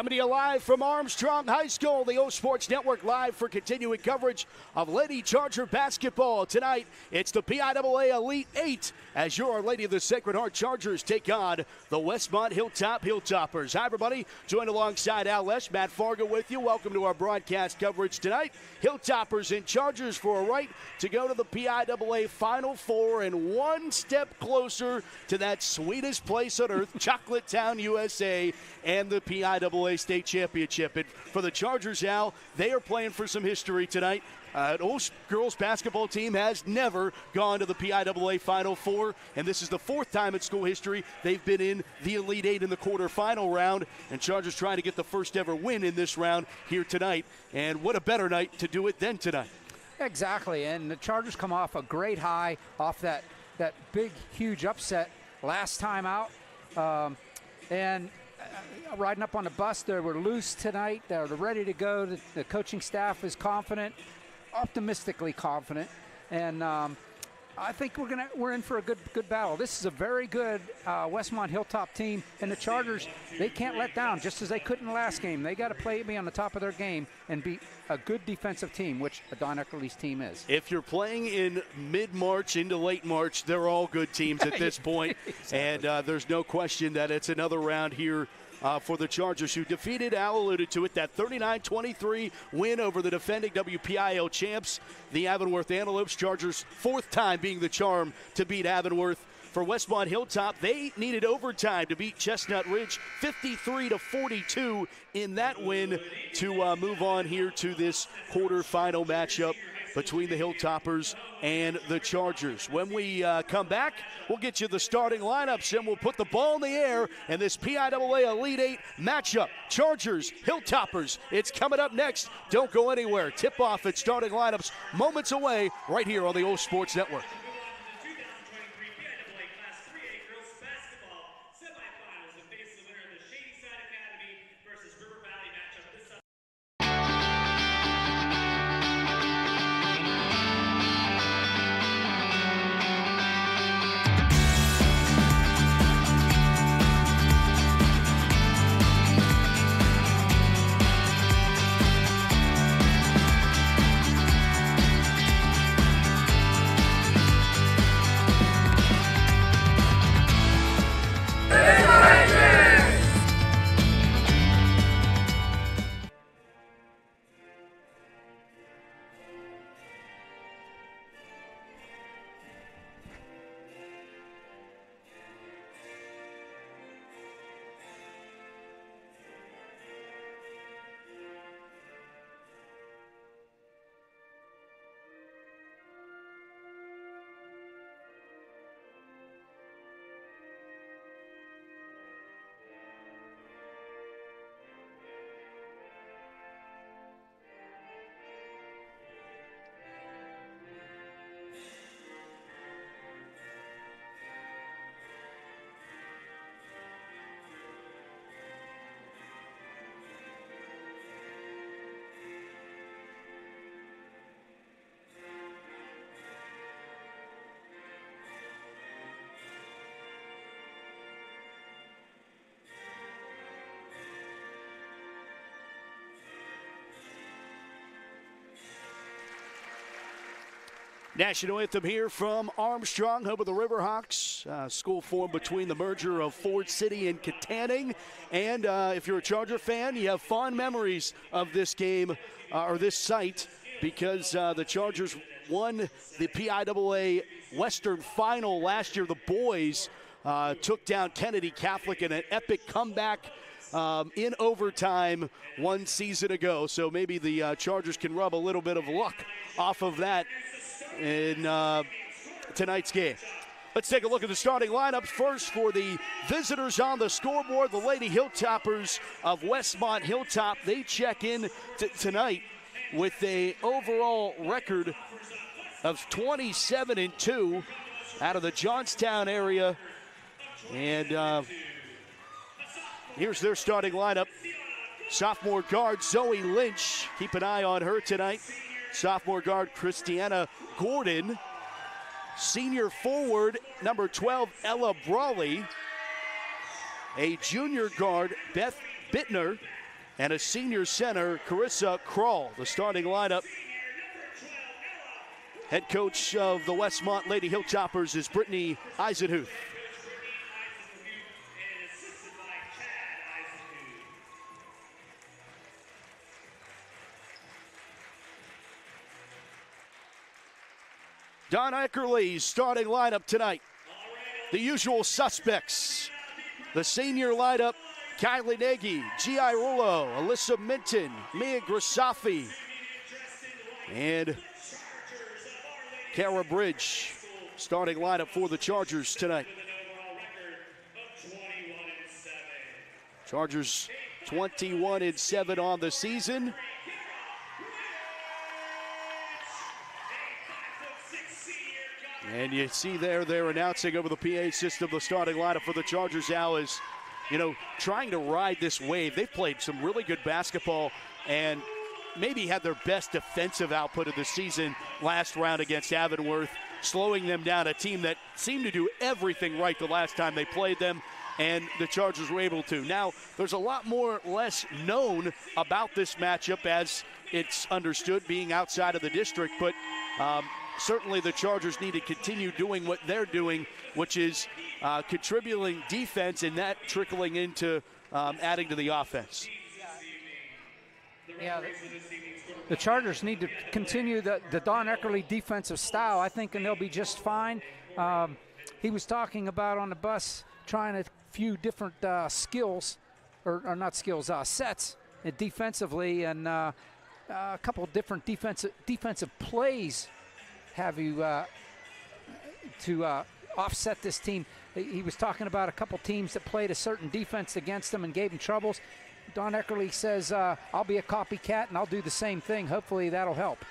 Coming to you live from Armstrong High School, the O Sports Network, live for continuing coverage of Lady Charger basketball. Tonight, it's the PIAA Elite 8 as your Lady of the Sacred Heart Chargers take on the Westmont Hilltop Hilltoppers. Hi, everybody. Joined alongside OLSH, Matt Fargo with you. Welcome to our broadcast coverage tonight. Hilltoppers and Chargers for a right to go to the PIAA Final Four and one step closer to that sweetest place on earth, Chocolate Town, USA, and the PIAA State Championship. And for the Chargers, Al, they are playing for some history tonight. An OLSH girls basketball team has never gone to the PIAA Final Four, and this is the fourth time in school history they've been in the Elite Eight in the quarterfinal round, and Chargers trying to get the first ever win in this round here tonight. And what a better night to do it than tonight. Exactly, and the Chargers come off a great high off that big, huge upset last time out. Riding up on the bus, they were loose tonight. They're ready to go. The coaching staff is confident, optimistically confident, and I think we're in for a good battle. This is a very good Westmont Hilltop team, and the Chargers, they can't let down, just as they couldn't last game. They got to be on the top of their game and be a good defensive team, which a Don Eckerle's team is. If you're playing in mid-March into late March, they're all good teams at this point. Exactly. And there's no question that it's another round here for the Chargers, who defeated, Al alluded to it, that 39-23 win over the defending WPIAL champs, the Avonworth Antelopes. Chargers' fourth time being the charm to beat Avonworth. For Westmont Hilltop, they needed overtime to beat Chestnut Ridge 53-42 in that win to move on here to this quarterfinal matchup between the Hilltoppers and the Chargers. When we come back, we'll get you the starting lineups, and we'll put the ball in the air in this PIAA Elite 8 matchup. Chargers, Hilltoppers, it's coming up next. Don't go anywhere. Tip-off at starting lineups moments away right here on the O Sports Network. National anthem here from Armstrong, home of the Riverhawks. School formed between the merger of Ford City and Katanning. And if you're a Charger fan, you have fond memories of this game or this site, because the Chargers won the PIAA Western Final last year. The boys took down Kennedy Catholic in an epic comeback in overtime one season ago. So maybe the Chargers can rub a little bit of luck off of that in tonight's game. Let's take a look at the starting lineups. First, for the visitors on the scoreboard, the Lady Hilltoppers of Westmont Hilltop. They check in tonight with an overall record of 27-2 out of the Johnstown area. And here's their starting lineup. Sophomore guard Zoe Lynch. Keep an eye on her tonight. Sophomore guard Christiana Gordon. Senior forward number 12 Ella Brawley. A junior guard Beth Bittner. and a senior center, Carissa Krall, the starting lineup. Head coach of the Westmont Lady Hilltoppers is Brittany Eisenhuth. Don Eckerly's starting lineup tonight. The usual suspects. The senior lineup, Kylie Nagy, G.I. Rullo, Alyssa Minton, Mia Grisafi, and Kara Bridge. Starting lineup for the Chargers tonight. Chargers 21-7 on the season. And you see there, they're announcing over the PA system the starting lineup for the Chargers now is, trying to ride this wave. They've played some really good basketball and maybe had their best defensive output of the season last round against Avonworth, slowing them down, a team that seemed to do everything right the last time they played them, and the Chargers were able to. Now, there's a lot more less known about this matchup as it's understood being outside of the district, but certainly the Chargers need to continue doing what they're doing, which is contributing defense and that trickling into adding to the offense. Yeah, the Chargers need to continue the Don Eckerly defensive style, I think, and they'll be just fine. He was talking about on the bus trying a few different skills, or not skills, sets defensively, and a couple of different defensive plays have you to offset this team. He was talking about a couple teams that played a certain defense against them and gave them troubles. Don Eckerly says, I'll be a copycat and I'll do the same thing. Hopefully that'll help.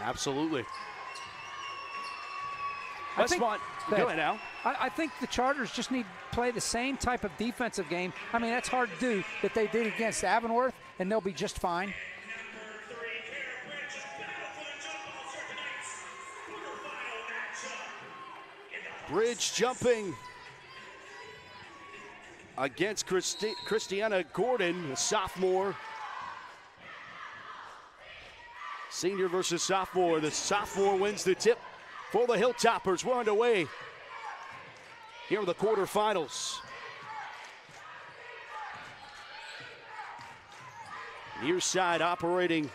Absolutely. Westmont, go ahead now. I think the Chargers just need to play the same type of defensive game. I mean, that's hard to do that they did against Avonworth, and they'll be just fine. Bridge jumping against Christiana Gordon, a sophomore. Senior versus sophomore. The sophomore wins the tip for the Hilltoppers. We're underway here in the quarterfinals. Near side operating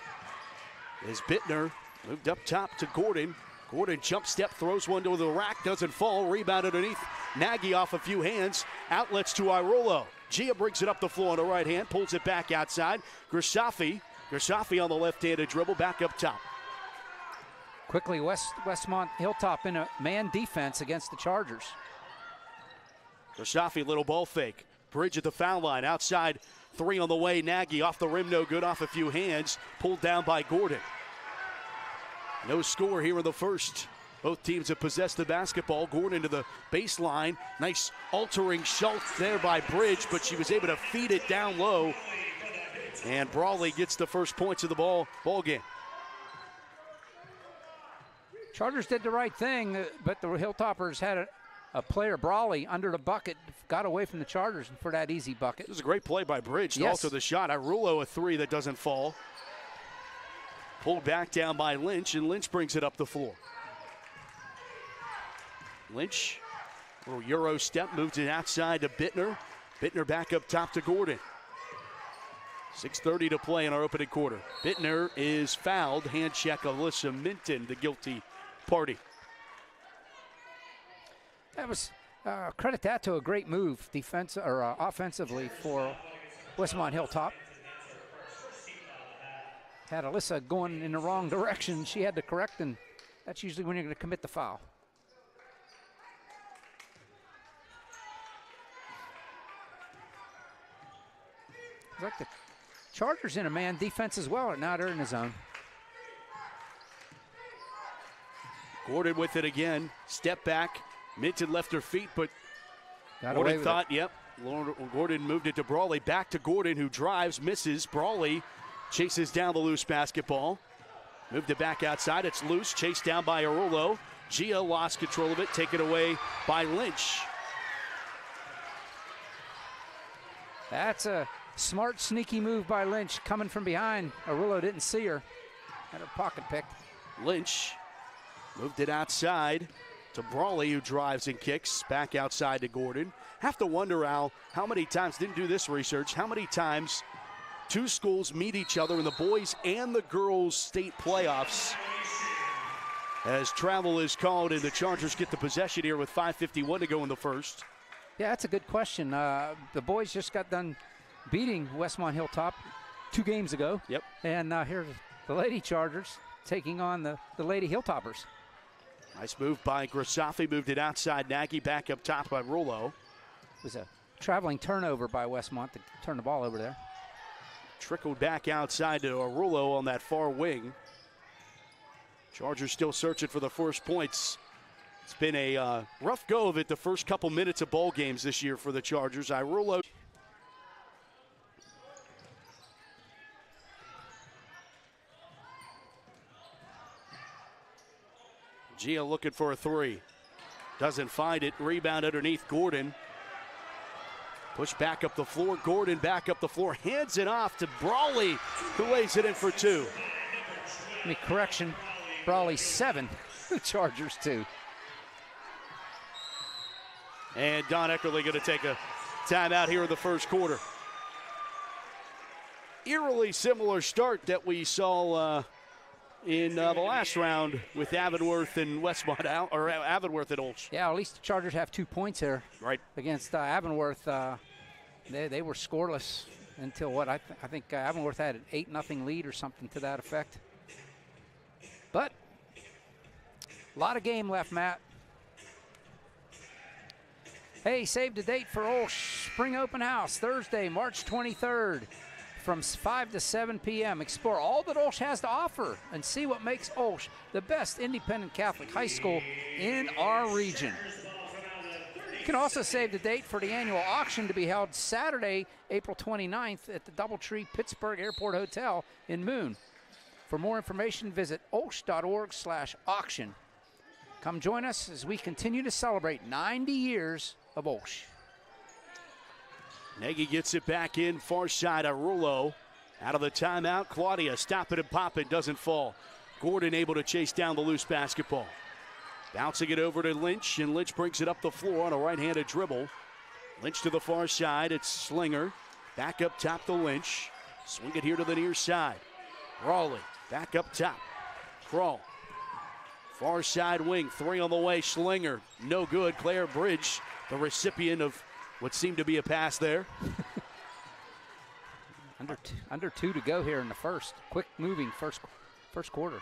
is Bittner. Moved up top to Gordon. Gordon jump step, throws one to the rack, doesn't fall. Rebound underneath. Nagy off a few hands. Outlets to Irolo. Gia brings it up the floor on the right hand, pulls it back outside. Grisafi on the left-handed dribble, back up top. Quickly, Westmont Hilltop in a man defense against the Chargers. Grisafi, little ball fake. Bridge at the foul line, outside, three on the way. Nagy off the rim, no good, off a few hands, pulled down by Gordon. No score here in the first. Both teams have possessed the basketball. Gordon to the baseline. Nice altering shot there by Bridge, but she was able to feed it down low. And Brawley gets the first points of the ball game. Chargers did the right thing, but the Hilltoppers had a player, Brawley, under the bucket, got away from the Chargers for that easy bucket. This is a great play by Bridge to alter the shot. Irolo, a three that doesn't fall. Pulled back down by Lynch, and Lynch brings it up the floor. Lynch, little Euro step, moved it outside to Bittner. Bittner back up top to Gordon. 6:30 to play in our opening quarter. Bittner is fouled. Hand check, Alyssa Minton, the guilty party. That was, credit that to a great move offensively for Westmont Hilltop. Had Alyssa going in the wrong direction. She had to correct, and that's usually when you're going to commit the foul. It's like the Chargers in a man defense as well, and now they're in the zone. Gordon with it again. Step back. Minton left her feet, but Gordon thought, Gordon moved it to Brawley. Back to Gordon, who drives, misses. Brawley chases down the loose basketball. Moved it back outside. It's loose. Chased down by Irolo. Gia lost control of it. Taken away by Lynch. That's a smart, sneaky move by Lynch coming from behind. Arulo didn't see her. Had her pocket picked. Lynch moved it outside to Brawley, who drives and kicks back outside to Gordon. Have to wonder, Al, how many times, didn't do this research, how many times two schools meet each other in the boys and the girls state playoffs as travel is called and the Chargers get the possession here with 5:51 to go in the first. Yeah, that's a good question. The boys just got done beating Westmont Hilltop 2 games ago. Yep. And here's the Lady Chargers taking on the Lady Hilltoppers. Nice move by Grisafi, moved it outside. Nagy back up top by Rulo. It was a traveling turnover by Westmont to turn the ball over there. Trickled back outside to Arulo on that far wing. Chargers still searching for the first points. It's been a rough go of it the first couple minutes of ball games this year for the Chargers. Arulo. Gia looking for a 3. Doesn't find it. Rebound underneath Gordon. Push back up the floor. Gordon back up the floor. Hands it off to Brawley, who lays it in for 2. Correction. Brawley 7. The Chargers 2. And Don Eckerly going to take a timeout here in the first quarter. Eerily similar start that we saw in the last round with Avonworth and Westmont, or Avonworth and OLSH. Yeah, at least the Chargers have 2 points here. Right. Against Avonworth. They were scoreless until what? I think Avonworth had an 8-0 lead or something to that effect. But a lot of game left, Matt. Hey, save the date for OLSH Spring Open House, Thursday, March 23rd. From 5 to 7 p.m. Explore all that OLSH has to offer and see what makes OLSH the best independent Catholic high school in our region. You can also save the date for the annual auction to be held Saturday, April 29th at the Doubletree Pittsburgh Airport Hotel in Moon. For more information, visit olsh.org/auction. Come join us as we continue to celebrate 90 years of OLSH. Nagy gets it back in, far side of Rulo. Out of the timeout, Claudia stop it and pop it, doesn't fall. Gordon able to chase down the loose basketball. Bouncing it over to Lynch, and Lynch brings it up the floor on a right-handed dribble. Lynch to the far side, it's Slinger. Back up top to Lynch. Swing it here to the near side. Brawley, back up top. Crawl. Far side wing, 3 on the way, Slinger. No good, Claire Bridge, the recipient of what seemed to be a pass there. Under 2 to go here in the first. Quick moving first quarter.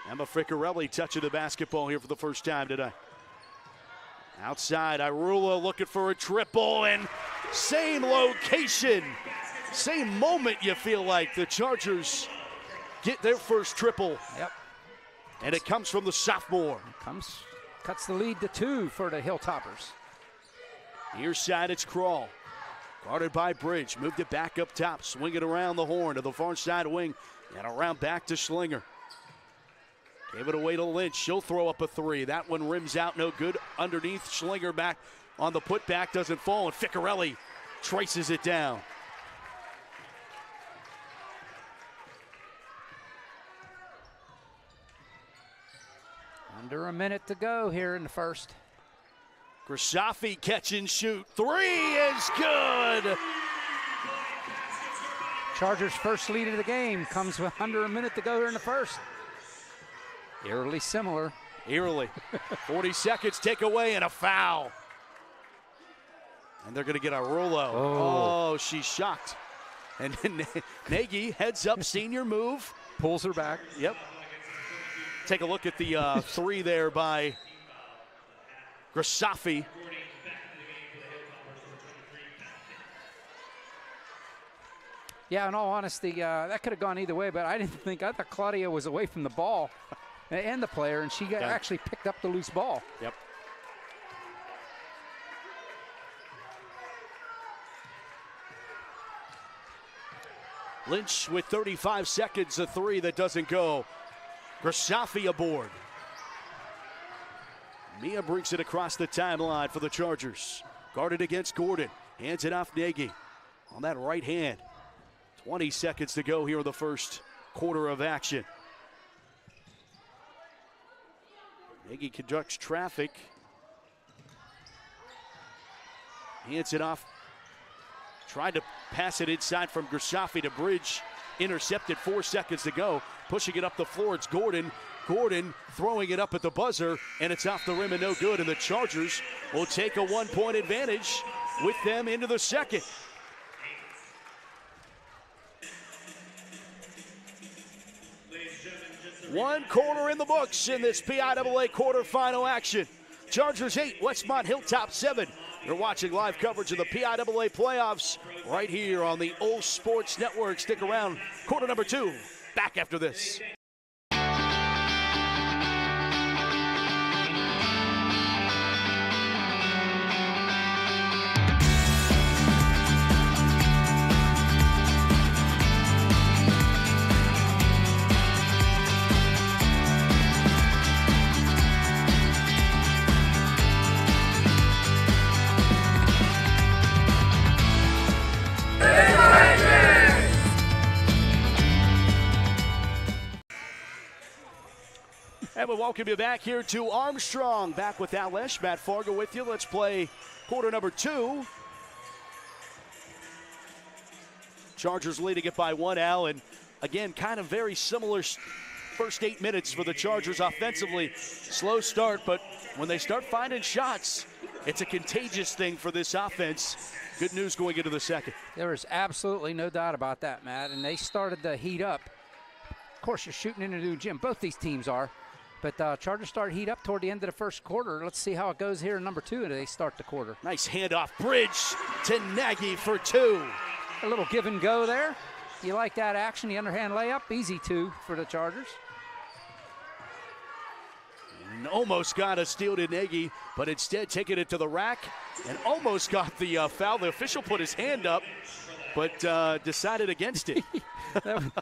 Emma Ficcarelli touching the basketball here for the first time today. Outside, Irula looking for a triple, and same location, same moment you feel like the Chargers get their first triple. Yep. And it comes from the sophomore. Cuts the lead to 2 for the Hilltoppers. Near side, it's Crawl. Guarded by Bridge. Moved it back up top. Swing it around the horn to the far side wing. And around back to Schlinger. Gave it away to Lynch. She'll throw up a 3. That one rims out, no good. Underneath, Schlinger back on the putback. Doesn't fall, and Ficcarelli traces it down. Under a minute to go here in the first. Grisafi catch and shoot. 3 is good. Chargers' first lead of the game comes with under a minute to go here in the first. Eerily similar. Eerily. 40 seconds, take away, and a foul. And they're going to get a Rolo. Oh, she's shocked. And then Nagy heads up, senior move. Pulls her back. Yep. Take a look at the 3 there by Grisafi. Yeah, in all honesty, that could have gone either way, but I thought Claudia was away from the ball and the player, and she actually picked up the loose ball. Yep. Lynch with 35 seconds, a 3 that doesn't go. Grisafi aboard. Mia brings it across the timeline for the Chargers. Guarded against Gordon. Hands it off Nagy on that right hand. 20 seconds to go here in the first quarter of action. Nagy conducts traffic. Hands it off. Tried to pass it inside from Grassafi to Bridge. Intercepted, 4 seconds to go. Pushing it up the floor, it's Gordon. Gordon throwing it up at the buzzer, and it's off the rim and no good. And the Chargers will take a 1-point advantage with them into the second. One quarter in the books in this PIAA quarterfinal action. Chargers 8, Westmont Hilltop 7. You're watching live coverage of the PIAA playoffs right here on the OLSH Sports Network. Stick around. Quarter number 2, back after this. And we welcome you back here to Armstrong. Back with OLSH. Matt Fargo with you. Let's play quarter number 2. Chargers leading it by 1, Al. And again, kind of very similar first 8 minutes for the Chargers offensively. Slow start, but when they start finding shots, it's a contagious thing for this offense. Good news going into the second. There is absolutely no doubt about that, Matt. And they started to heat up. Of course, you're shooting in a new gym. Both these teams are. But Chargers start heat up toward the end of the first quarter. Let's see how it goes here in number 2 as they start the quarter. Nice handoff. Bridge to Nagy for 2. A little give and go there. You like that action, the underhand layup. Easy 2 for the Chargers. And almost got a steal to Nagy, but instead taking it to the rack and almost got the foul. The official put his hand up, but decided against it.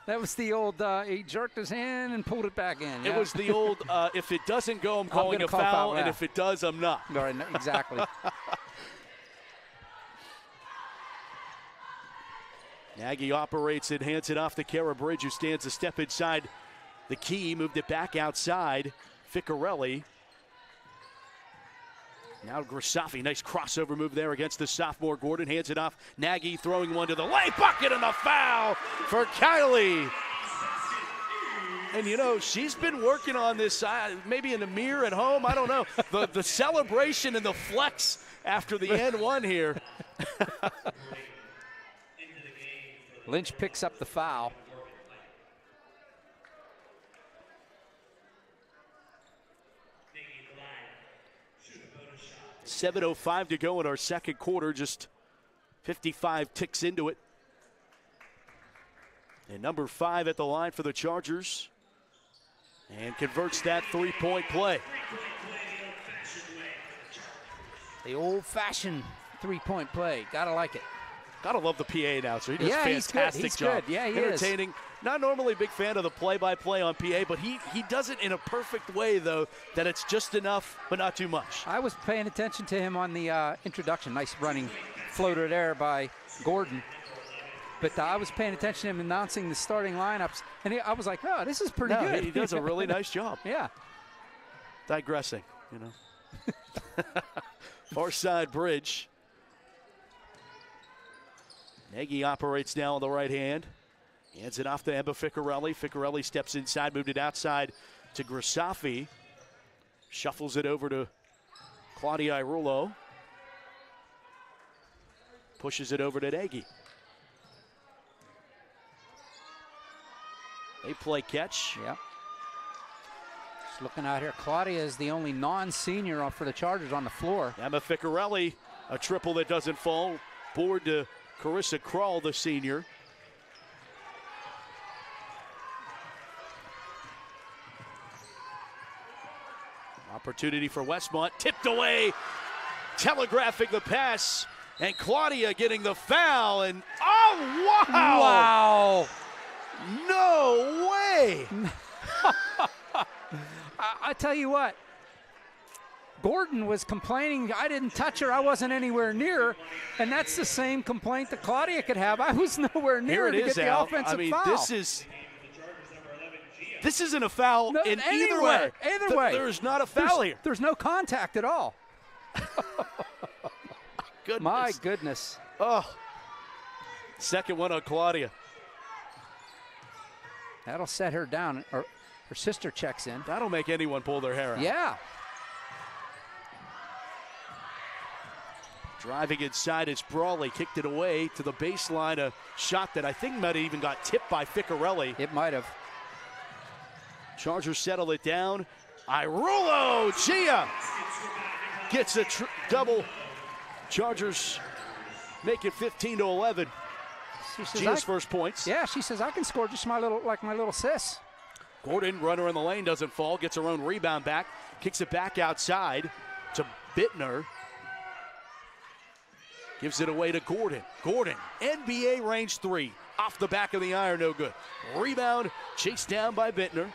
that was the old, he jerked his hand and pulled it back in. Yeah? It was the old, if it doesn't go, I'm calling a foul, and if it does, I'm not. Right, exactly. Nagy operates it, hands it off to Kara Bridge, who stands a step inside the key, moved it back outside. Ficcarelli. Now Grassafi, nice crossover move there against the sophomore Gordon. Hands it off. Nagy throwing one to the lay bucket and the foul for Kylie. And you know, she's been working on this, maybe in the mirror at home, I don't know. The celebration and the flex after the N1 here. Lynch picks up the foul. .7:05 to go in our second quarter, just 55 ticks into it. And number 5 at the line for the Chargers. And converts that 3-point play. The old-fashioned 3-point play. Gotta like it. Gotta love the PA announcer. He does a fantastic he's job. Good. Yeah, he entertaining. Is. Not normally a big fan of the play-by-play on PA, but he does it in a perfect way, though, that it's just enough, but not too much. I was paying attention to him on the introduction. Nice running floater there by Gordon. But I was paying attention to him announcing the starting lineups, and I was like, oh, this is pretty good. He does a really nice job. Yeah. Digressing, you know. Far side Bridge. Nagy operates now on the right hand. Hands it off to Emma Ficcarelli. Ficcarelli steps inside, moved it outside to Grassafi. Shuffles it over to Claudia Irullo. Pushes it over to Nagy. They play catch. Yeah. Just looking out here, Claudia is the only non-senior for the Chargers on the floor. Emma Ficcarelli, a triple that doesn't fall. Board to Carissa Krull, the senior. Opportunity for Westmont, tipped away, telegraphing the pass, and Claudia getting the foul, and oh, wow! Wow! No way! I tell you what, Gordon was complaining, I didn't touch her, I wasn't anywhere near her. And that's the same complaint that Claudia could have. I was nowhere near her to get the offensive foul. This isn't a foul in either way. Either way. There's not a foul here. There's no contact at all. Goodness. My goodness. Oh. Second one on Claudia. That'll set her down. Her sister checks in. That'll make anyone pull their hair out. Yeah. Driving inside is Brawley. Kicked it away to the baseline. A shot that I think might have even got tipped by Ficcarelli. It might have. Chargers settle it down. Irulo Gia gets a double. Chargers make it 15-11. Gia's first points. Yeah, she says I can score just my little sis. Gordon, runner in the lane, doesn't fall. Gets her own rebound back. Kicks it back outside to Bittner. Gives it away to Gordon. Gordon, NBA range 3. Off the back of the iron, no good. Rebound, chased down by Bittner.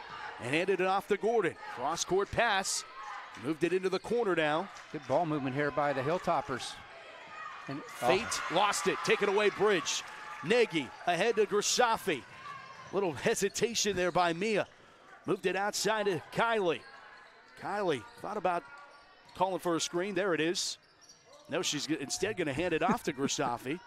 And handed it off to Gordon. Cross-court pass. Moved it into the corner now. Good ball movement here by the Hilltoppers. And Fate lost it. Taken away Bridge. Nagy ahead to Grisafi. Little hesitation there by Mia. Moved it outside to Kylie. Kylie thought about calling for a screen. There it is. No, she's instead going to hand it off to Grisafi.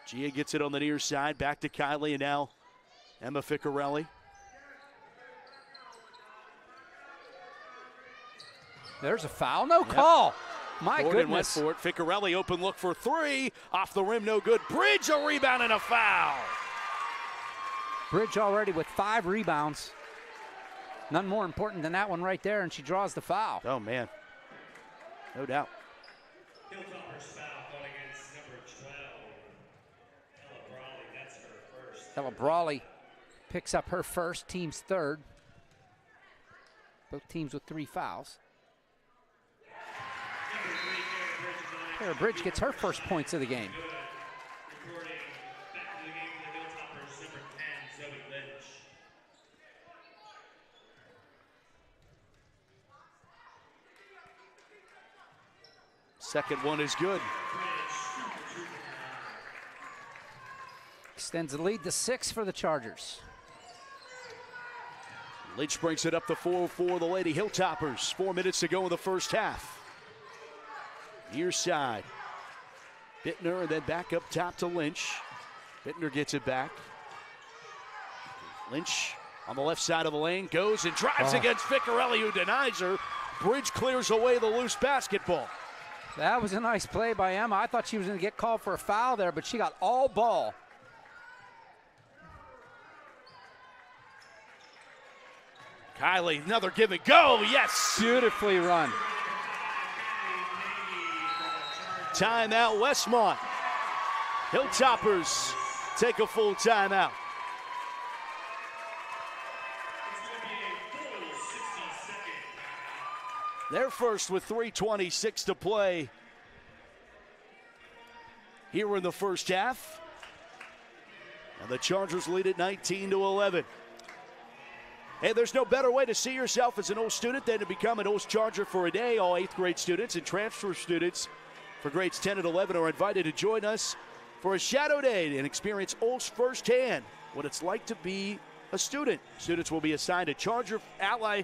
Gia gets it on the near side, back to Kylie, and now Emma Ficcarelli. There's a foul, no call. My Gordon goodness. went for it. Ficcarelli open look for 3. Off the rim, no good. Bridge, a rebound and a foul. Bridge already with 5 rebounds. None more important than that one right there, and she draws the foul. Oh, man. No doubt. Hilltopper's foul going against number 12. Ella Brawley, that's her first. Ella Brawley picks up her first, team's third. Both teams with 3 fouls. Kara Bridge gets her first points of the game. Recording back to the game for the Hilltoppers, number 10, Zoe Lynch. Second one is good. Extends the lead to 6 for the Chargers. Lynch brings it up to 4-4, the Lady Hilltoppers. 4 minutes to go in the first half. Near side. Bittner, and then back up top to Lynch. Bittner gets it back. Lynch on the left side of the lane goes and drives against Ficcarelli, who denies her. Bridge clears away the loose basketball. That was a nice play by Emma. I thought she was going to get called for a foul there, but she got all ball. Kylie, another give and go. Yes. Beautifully run. Timeout, Westmont. Hilltoppers take a full timeout. They're first with 3:26 to play here in the first half. And the Chargers lead at 19-11. Hey, there's no better way to see yourself as an OLSH student than to become an OLSH Charger for a day. All 8th grade students and transfer students for grades 10 and 11 are invited to join us for a shadow day and experience OLSH firsthand, what it's like to be a student. Students will be assigned a Charger ally.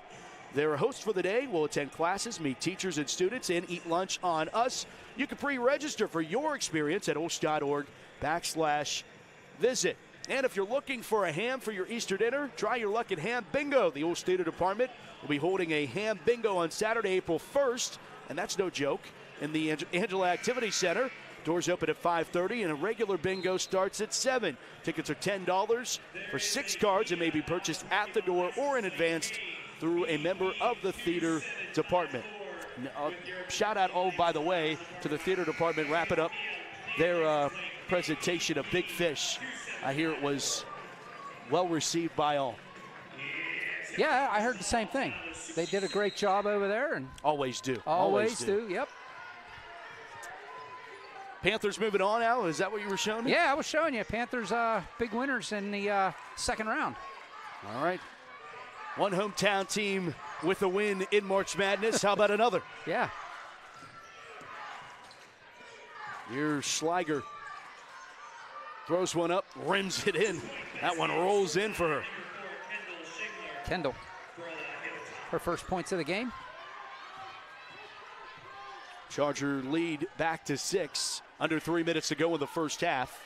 Their host for the day will attend classes, meet teachers and students, and eat lunch on us. You can pre-register for your experience at olsh.org/visit. And if you're looking for a ham for your Easter dinner, try your luck at Ham Bingo. The OLSH Theater Department will be holding a Ham Bingo on Saturday, April 1st, and that's no joke, in the Angela Activity Center. Doors open at 5:30, and a regular bingo starts at 7. Tickets are $10 for 6 cards and may be purchased at the door or in advance through a member of the theater department. Shout out, by the way, to the theater department wrapping up their presentation of Big Fish. I hear it was well received by all. Yeah, I heard the same thing. They did a great job over there. And always do. Always do, yep. Panthers moving on, Al. Is that what you were showing me? Yeah, I was showing you. Panthers big winners in the second round. All right. One hometown team with a win in March Madness. How about another? Yeah. Here's Schleiger. Throws one up, rims it in. That one rolls in for her. Kendall. Her first points of the game. Charger lead back to 6. Under 3 minutes to go in the first half.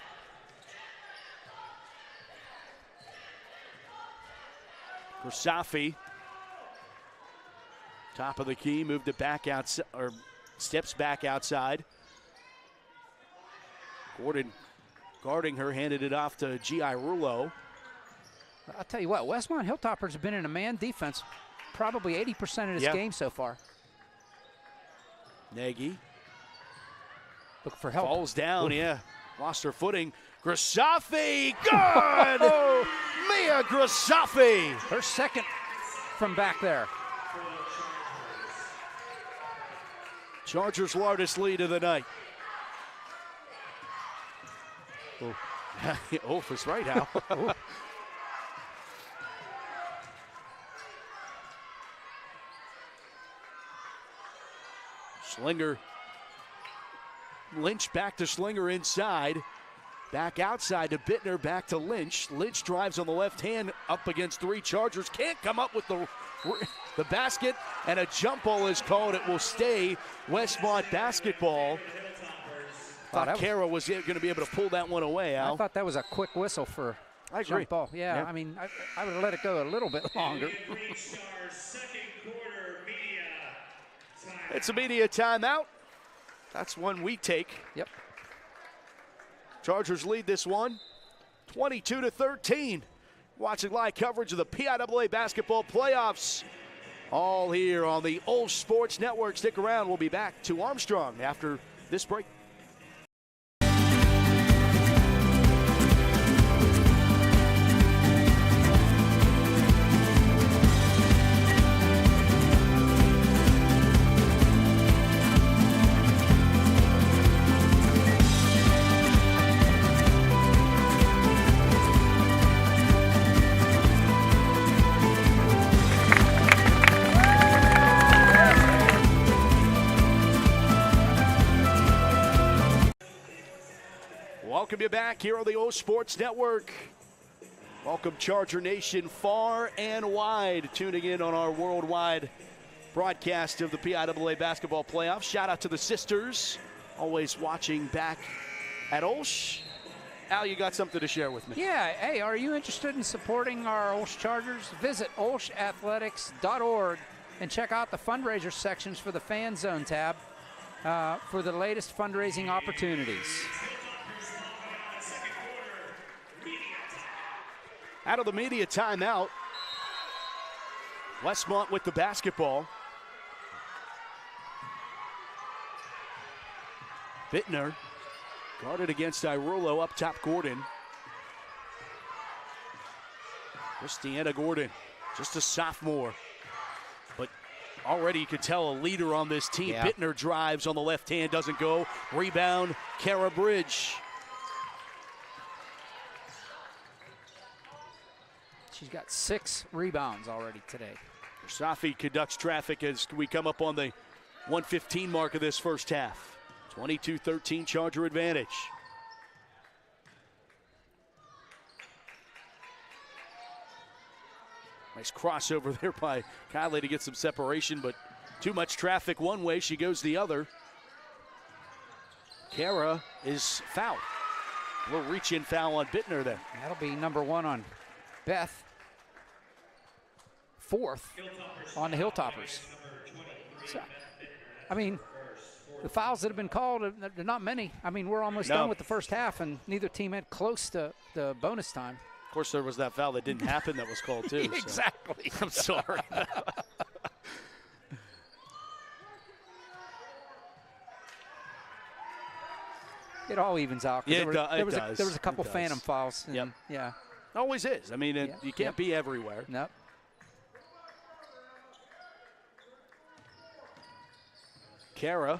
Grasafi, top of the key, moved it back outside, or steps back outside. Gordon guarding her, handed it off to G.I. Rulo. I'll tell you what, Westmont Hilltoppers have been in a man defense probably 80% of this game so far. Nagy look for help. Falls down, lost her footing. Grasafi, good! Mia Grasafi. Her second from back there. Chargers' largest lead of the night. Olf is right, Al. Slinger. Lynch back to Slinger inside. Back outside to Bittner, back to Lynch. Lynch drives on the left hand up against 3 Chargers. Can't come up with the basket, and a jump ball is called. It will stay Westmont basketball. Thought Kara was going to be able to pull that one away, Al. I thought that was a quick whistle for I agree. jump ball. Yeah, I mean, I would have let it go a little bit longer. It's a media timeout. That's one we take. Yep. Chargers lead this one 22-13. Watching live coverage of the PIAA basketball playoffs. All here on the OLSH Sports Network. Stick around. We'll be back to Armstrong after this break. Welcome you back here on the OLSH Sports Network. Welcome Charger Nation far and wide, tuning in on our worldwide broadcast of the PIAA basketball playoffs. Shout out to the sisters, always watching back at OLSH. Al, you got something to share with me? Yeah, hey, are you interested in supporting our OLSH Chargers? Visit olshathletics.org and check out the fundraiser sections for the Fan Zone tab for the latest fundraising opportunities. Out of the media timeout, Westmont with the basketball. Bittner guarded against Irulo, up top Gordon. Christiana Gordon, just a sophomore, but already you could tell a leader on this team. Yeah. Bittner drives on the left hand, doesn't go. Rebound, Kara Bridge. She's got 6 rebounds already today. Safi conducts traffic as we come up on the 1:15 mark of this first half. 22-13 Charger advantage. Nice crossover there by Kylie to get some separation, but too much traffic one way, she goes the other. Kara is fouled. A little reach-in foul on Bittner there. That'll be number 1 on Beth. 4th on the Hilltoppers. So, I mean, the fouls that have been called, they're not many. I mean, we're almost done with the first half, and neither team had close to the bonus time. Of course, there was that foul that didn't happen that was called, too. Exactly. So. I'm sorry. It all evens out. Yeah, there was a couple phantom fouls. Yep. Yeah. Always is. I mean, you can't be everywhere. Nope. Kara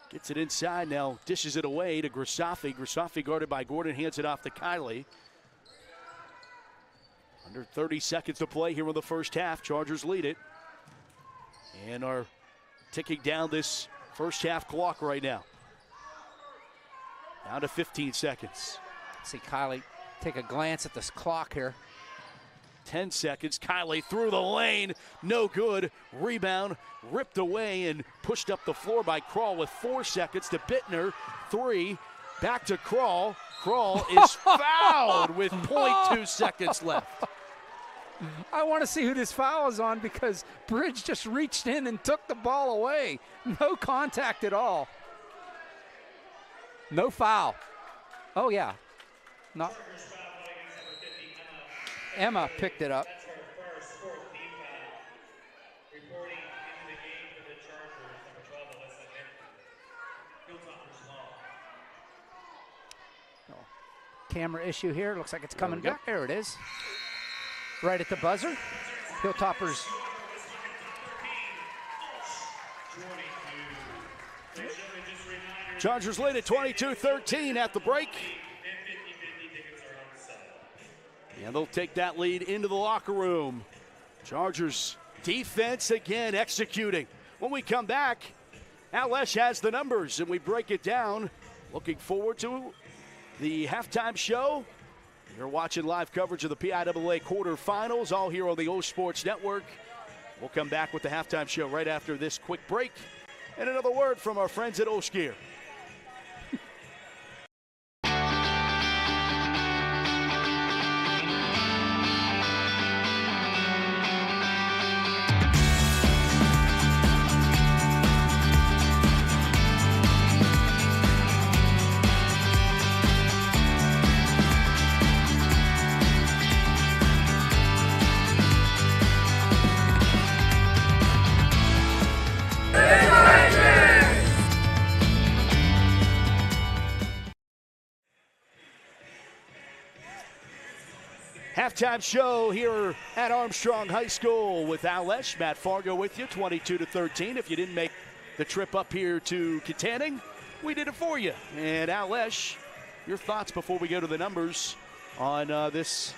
gets it inside now, dishes it away to Grasafi. Grasafi guarded by Gordon, hands it off to Kylie. Under 30 seconds to play here in the first half. Chargers lead it and are ticking down this first half clock right now. Down to 15 seconds. See Kylie take a glance at this clock here. 10 seconds. Kylie through the lane. No good. Rebound ripped away and pushed up the floor by Kral with 4 seconds to Bittner. 3. Back to Kral. Kral is fouled with 0.2 seconds left. I want to see who this foul is on because Bridge just reached in and took the ball away. No contact at all. No foul. Oh, yeah. No. Emma picked it up. That's her first, 4th team foul. Reporting into the game for the Chargers, number 12, Alyssa Hilltopper's law. Camera issue here. Looks like it's coming There we go. back. There it is. Right at the buzzer. Hilltoppers. 22. Chargers lead at 22-13 at the break. And they'll take that lead into the locker room. Chargers defense again executing. When we come back, OLSH has the numbers and we break it down. Looking forward to the halftime show. You're watching live coverage of the PIAA quarterfinals, all here on the OLSH Sports Network. We'll come back with the halftime show right after this quick break. And another word from our friends at OLSH Gear. Halftime show here at Armstrong High School with OLSH. Matt Fargo with you, 22-13. If you didn't make the trip up here to Katanning, we did it for you. And OLSH, your thoughts before we go to the numbers on this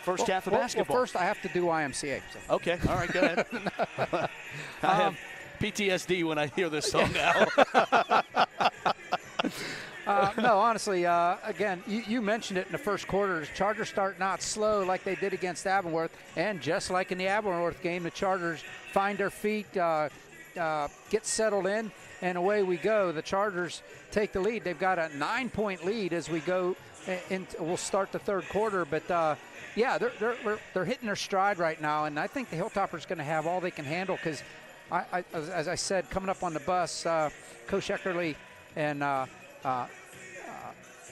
first half of basketball? Well, first I have to do IMCA. So. Okay, all right, go ahead. I have PTSD when I hear this song now. No, honestly, again, you mentioned it in the first quarter. The Chargers starting out slow like they did against Avonworth. And just like in the Avonworth game, the Chargers find their feet, get settled in, and away we go. The Chargers take the lead. They've got a 9-point lead as we go. We'll start the third quarter. But, yeah, they're hitting their stride right now. And I think the Hilltoppers going to have all they can handle because, as I said, coming up on the bus, Coach Eckerly and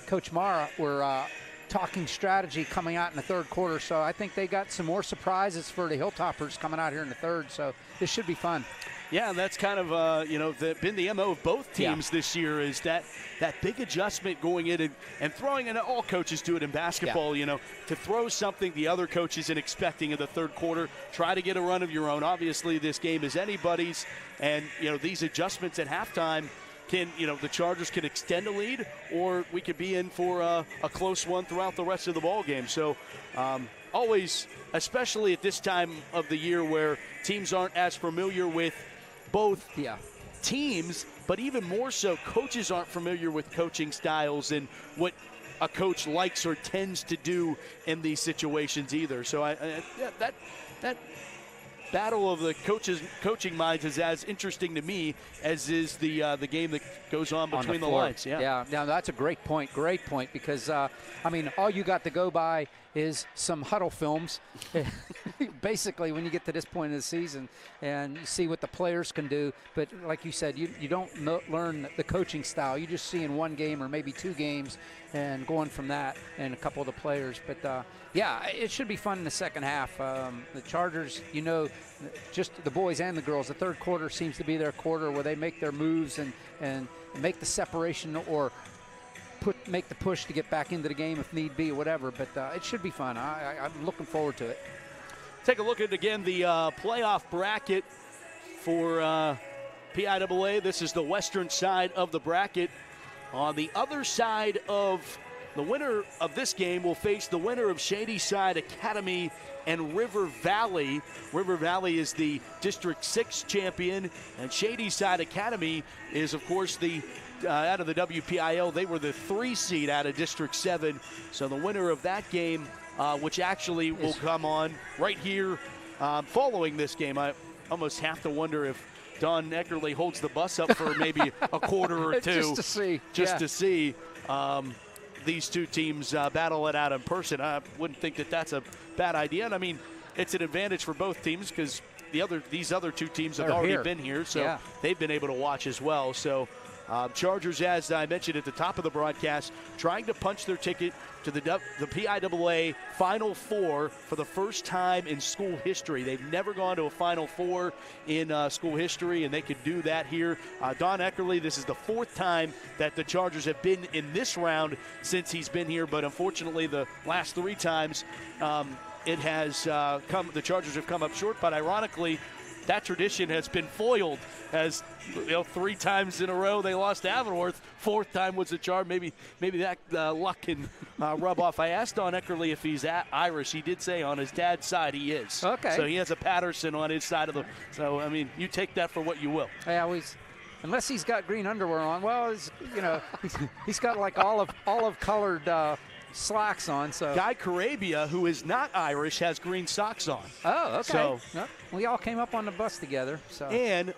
Coach Mara were talking strategy coming out in the third quarter. So I think they got some more surprises for the Hilltoppers coming out here in the third. So this should be fun. Yeah, and that's kind of, been the MO of both teams this year is that big adjustment going in and throwing, and all coaches do it in basketball, to throw something the other coach isn't expecting in the third quarter, try to get a run of your own. Obviously, this game is anybody's, and, these adjustments at halftime the Chargers can extend a lead, or we could be in for a close one throughout the rest of the ball game. So always, especially at this time of the year where teams aren't as familiar with both teams, but even more so, coaches aren't familiar with coaching styles and what a coach likes or tends to do in these situations either. So that battle of the coaching minds is as interesting to me as is the game that goes on between the lines. Yeah. Now that's a great point, because all you got to go by is some huddle films, basically, when you get to this point of the season, and you see what the players can do. But like you said, you don't learn the coaching style. You just see in one game or maybe two games, and going from that and a couple of the players. But it should be fun in the second half. The Chargers, just the boys and the girls, the third quarter seems to be their quarter where they make their moves and make the separation or make the push to get back into the game if need be or whatever. But it should be fun. I'm looking forward to it. Take a look at, again, the playoff bracket for PIAA. This is the western side of the bracket. On the other side of the winner of this game will face the winner of Shadyside Academy and River Valley. River Valley is the District 6 champion, and Shadyside Academy is, of course, the out of the WPIAA. They were the 3 seed out of District 7. So the winner of that game, which actually will come on right here following this game. I almost have to wonder if Don Eckerly holds the bus up for maybe a quarter or two. Just to see. These two teams battle it out in person. I wouldn't think that that's a bad idea. And I mean, it's an advantage for both teams because these other two teams have already been here, so they've been able to watch as well. So Chargers, as I mentioned at the top of the broadcast, trying to punch their ticket to the PIAA Final Four for the first time in school history. They've never gone to a Final Four in school history, and they could do that here. Don Eckerly, this is the 4th time that the Chargers have been in this round since he's been here, but unfortunately the last 3 times it has the Chargers have come up short, but ironically, that tradition has been foiled as 3 times in a row they lost to Avonworth. 4th time was the charge. Maybe that luck can rub off. I asked Don Eckerly if he's Irish. He did say on his dad's side he is. Okay. So he has a Patterson on his side of the. So I mean, you take that for what you will. Yeah, unless he's got green underwear on. Well, he's got like olive colored. Slacks on. So Guy Carabia, who is not Irish, has green socks on. Oh, okay. So we all came up on the bus together. So and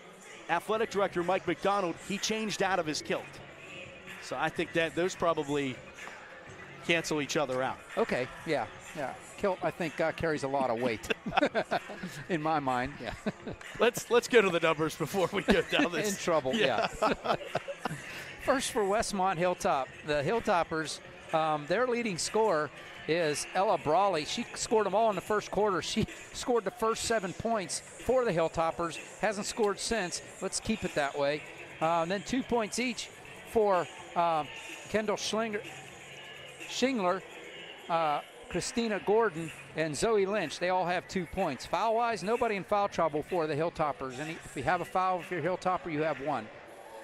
athletic director Mike McDonald, he changed out of his kilt. So I think that those probably cancel each other out. Okay. Yeah. Kilt, I think, carries a lot of weight in my mind. Yeah. Let's go to the numbers before we go down this. In trouble. Yeah. First for Westmont Hilltop, the Hilltoppers. Their leading scorer is Ella Brawley. She scored them all in the first quarter. She scored the first 7 points for the Hilltoppers. Hasn't scored since. Let's keep it that way. Then 2 points each for Kendall Shingler, Christina Gordon, and Zoe Lynch. They all have 2 points. Foul-wise, nobody in foul trouble for the Hilltoppers. And if you have a foul with your Hilltopper, you have 1.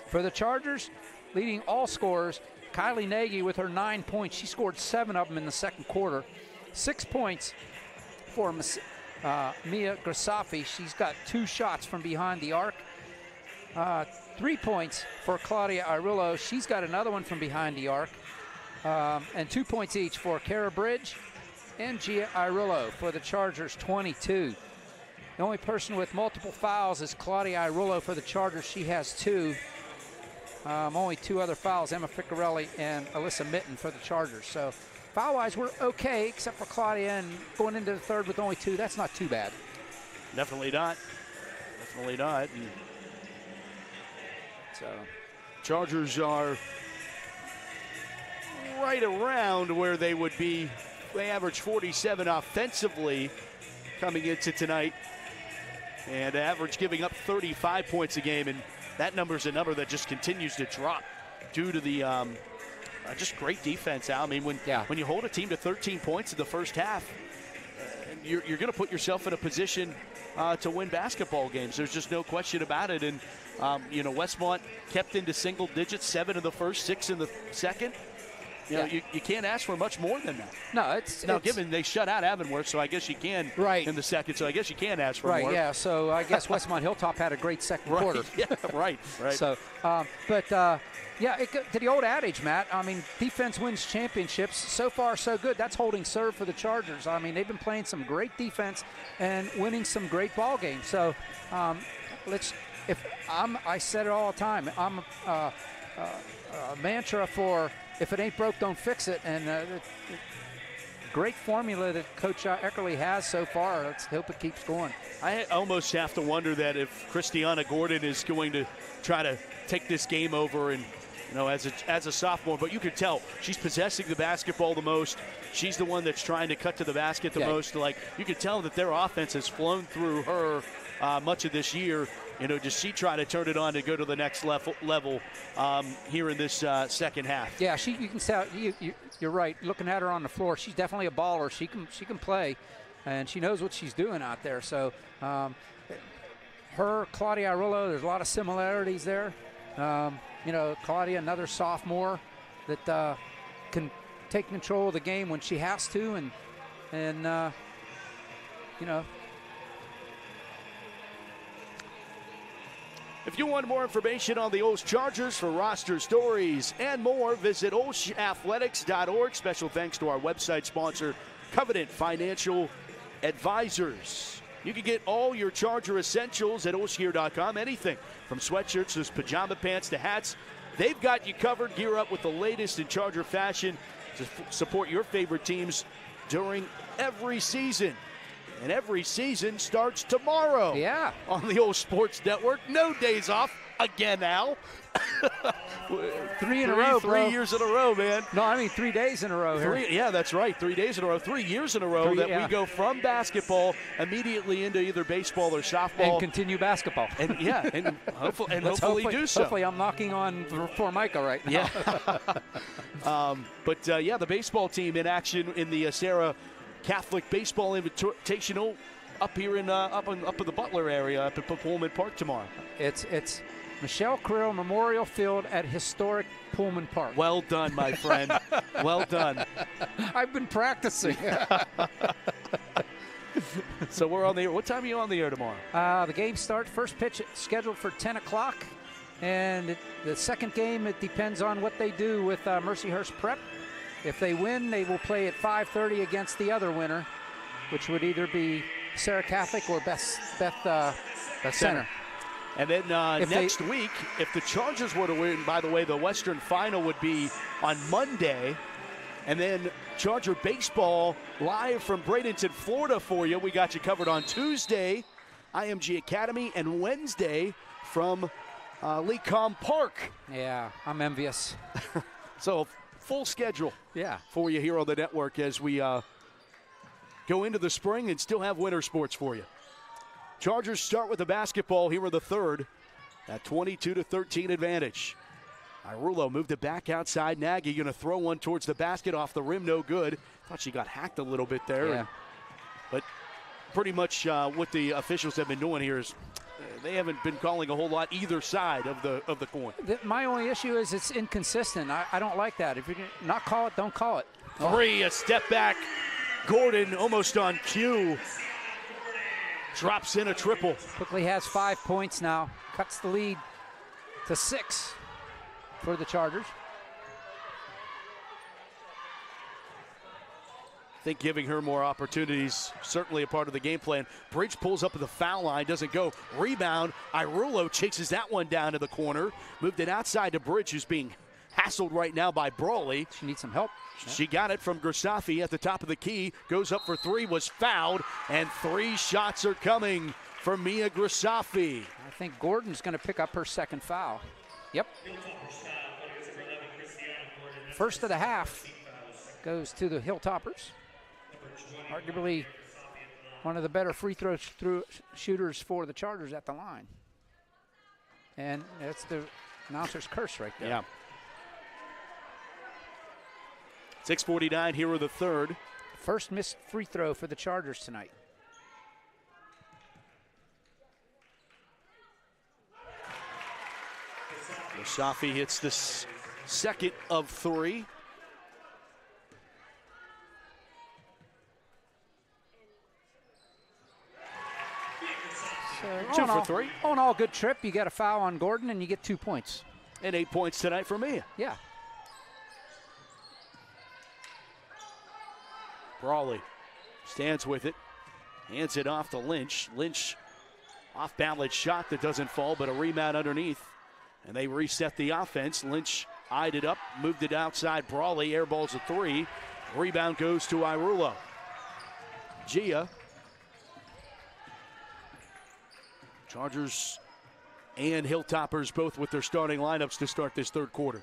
For the Chargers, leading all scorers, Kylie Nagy with her 9 points. She scored 7 of them in the second quarter. 6 points for Mia Grasafi. She's got 2 shots from behind the arc. 3 points for Claudia Irillo. She's got another one from behind the arc. And 2 points each for Kara Bridge and Gia Irillo for the Chargers, 22. The only person with multiple fouls is Claudia Irillo for the Chargers. She has 2. Only 2 other fouls, Emma Ficarelli and Alyssa Mitten for the Chargers. So foul-wise, we're okay, except for Claudia, and going into the third with only 2, that's not too bad. Definitely not. And so Chargers are right around where they would be. They average 47 offensively coming into tonight, and average giving up 35 points a game, and that number's a number that just continues to drop due to the just great defense, Al. I mean, when you hold a team to 13 points in the first half, you're going to put yourself in a position to win basketball games. There's just no question about it. And, Westmont kept into single digits, 7 in the first, 6 in the second. You can't ask for much more than that. No, given they shut out Avonworth, so I guess you can in the second. So I guess you can ask for more. Right, yeah. So I guess Westmont Hilltop had a great second quarter. Yeah, right. So, to the old adage, Matt, I mean, defense wins championships. So far, so good. That's holding serve for the Chargers. I mean, they've been playing some great defense and winning some great ball games. So I said it all the time. I'm a mantra for, if it ain't broke, don't fix it. And great formula that Coach Eckerly has so far. Let's hope it keeps going. I almost have to wonder that if Christiana Gordon is going to try to take this game over and, as a sophomore, but you could tell she's possessing the basketball the most. She's the one that's trying to cut to the basket the most. Like, you could tell that their offense has flown through her much of this year. Does she try to turn it on to go to the next level here in this second half? Yeah, you can tell. You're right. Looking at her on the floor, she's definitely a baller. She can play, and she knows what she's doing out there. So, Claudia Irillo, there's a lot of similarities there. Claudia, another sophomore that can take control of the game when she has to, and you know. If you want more information on the OLSH Chargers, for roster stories and more, visit olshathletics.org. Special thanks to our website sponsor, Covenant Financial Advisors. You can get all your Charger essentials at olshgear.com. Anything from sweatshirts to pajama pants to hats. They've got you covered. Gear up with the latest in Charger fashion to support your favorite teams during every season. And every season starts tomorrow. Yeah. On the OLSH Sports Network. No days off again now. 3 in a row, bro. 3 years in a row, man. No, I mean 3 days in a row here. Yeah, that's right. 3 days in a row. 3 years in a row we go from basketball immediately into either baseball or softball. And continue basketball. And hopefully do so. Hopefully I'm knocking on Formica right now. Yeah. The baseball team in action in the Sarah Catholic Baseball Invitational up here in up in the Butler area, up at Pullman Park tomorrow. It's Michelle Carrillo Memorial Field at historic Pullman Park. Well done, my friend. Well done. I've been practicing. So we're on the air. What time are you on the air tomorrow? The game starts, first pitch scheduled for 10 o'clock. And the second game, it depends on what they do with Mercyhurst Prep. If they win, they will play at 5:30 against the other winner, which would either be Sarah Catholic or Beth Center. And then next week, if the Chargers were to win, by the way, the Western Final would be on Monday. And then Charger Baseball live from Bradenton, Florida for you. We got you covered on Tuesday, IMG Academy, and Wednesday from Lecom Park. Yeah, I'm envious. So full schedule for you here on the network as we go into the spring and still have winter sports for you. Chargers start with the basketball here in the third at 22-13 advantage. Irulo moved it back outside. Nagy going to throw one towards the basket, off the rim, no good. Thought she got hacked a little bit there. Yeah. But pretty much what the officials have been doing here is they haven't been calling a whole lot either side of the coin. My only issue is it's inconsistent. I don't like that. If you're going to not call it, don't call it. Three, a step back. Gordon almost on cue. Drops in a triple. Quickly has 5 points now. Cuts the lead to 6 for the Chargers. I think giving her more opportunities, certainly a part of the game plan. Bridge pulls up at the foul line, doesn't go. Rebound, Irulo chases that one down to the corner. Moved it outside to Bridge, who's being hassled right now by Brawley. She needs some help. She got it from Grisafi at the top of the key. Goes up for three, was fouled, and 3 shots are coming for Mia Grisafi. I think Gordon's going to pick up her second foul. Yep. First of the half goes to the Hilltoppers. Arguably one of the better free throw shooters for the Chargers at the line. And that's the announcer's curse right there. Yeah. 6:49 here in the third. First missed free throw for the Chargers tonight. Safi hits the second of 3. So, 2 for 3. All in all, good trip. You get a foul on Gordon and you get 2 points. And 8 points tonight for Mia. Yeah. Brawley stands with it, hands it off to Lynch. Lynch, off balance shot that doesn't fall, but a rebound underneath. And they reset the offense. Lynch eyed it up, moved it outside. Brawley airballs a 3. Rebound goes to Irulo. Gia. Chargers and Hilltoppers both with their starting lineups to start this third quarter.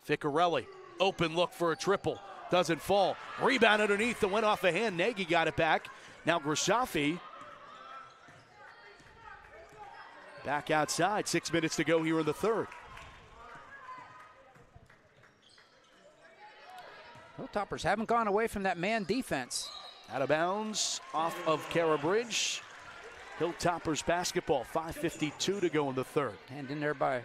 Ficcarelli, open look for a triple. Doesn't fall. Rebound underneath that went off a hand. Nagy got it back. Now Grisafi back outside. 6 minutes to go here in the third. Hilltoppers haven't gone away from that man defense. Out of bounds off of Kara Bridge. Hilltoppers basketball. 5:52 to go in the third. And in there by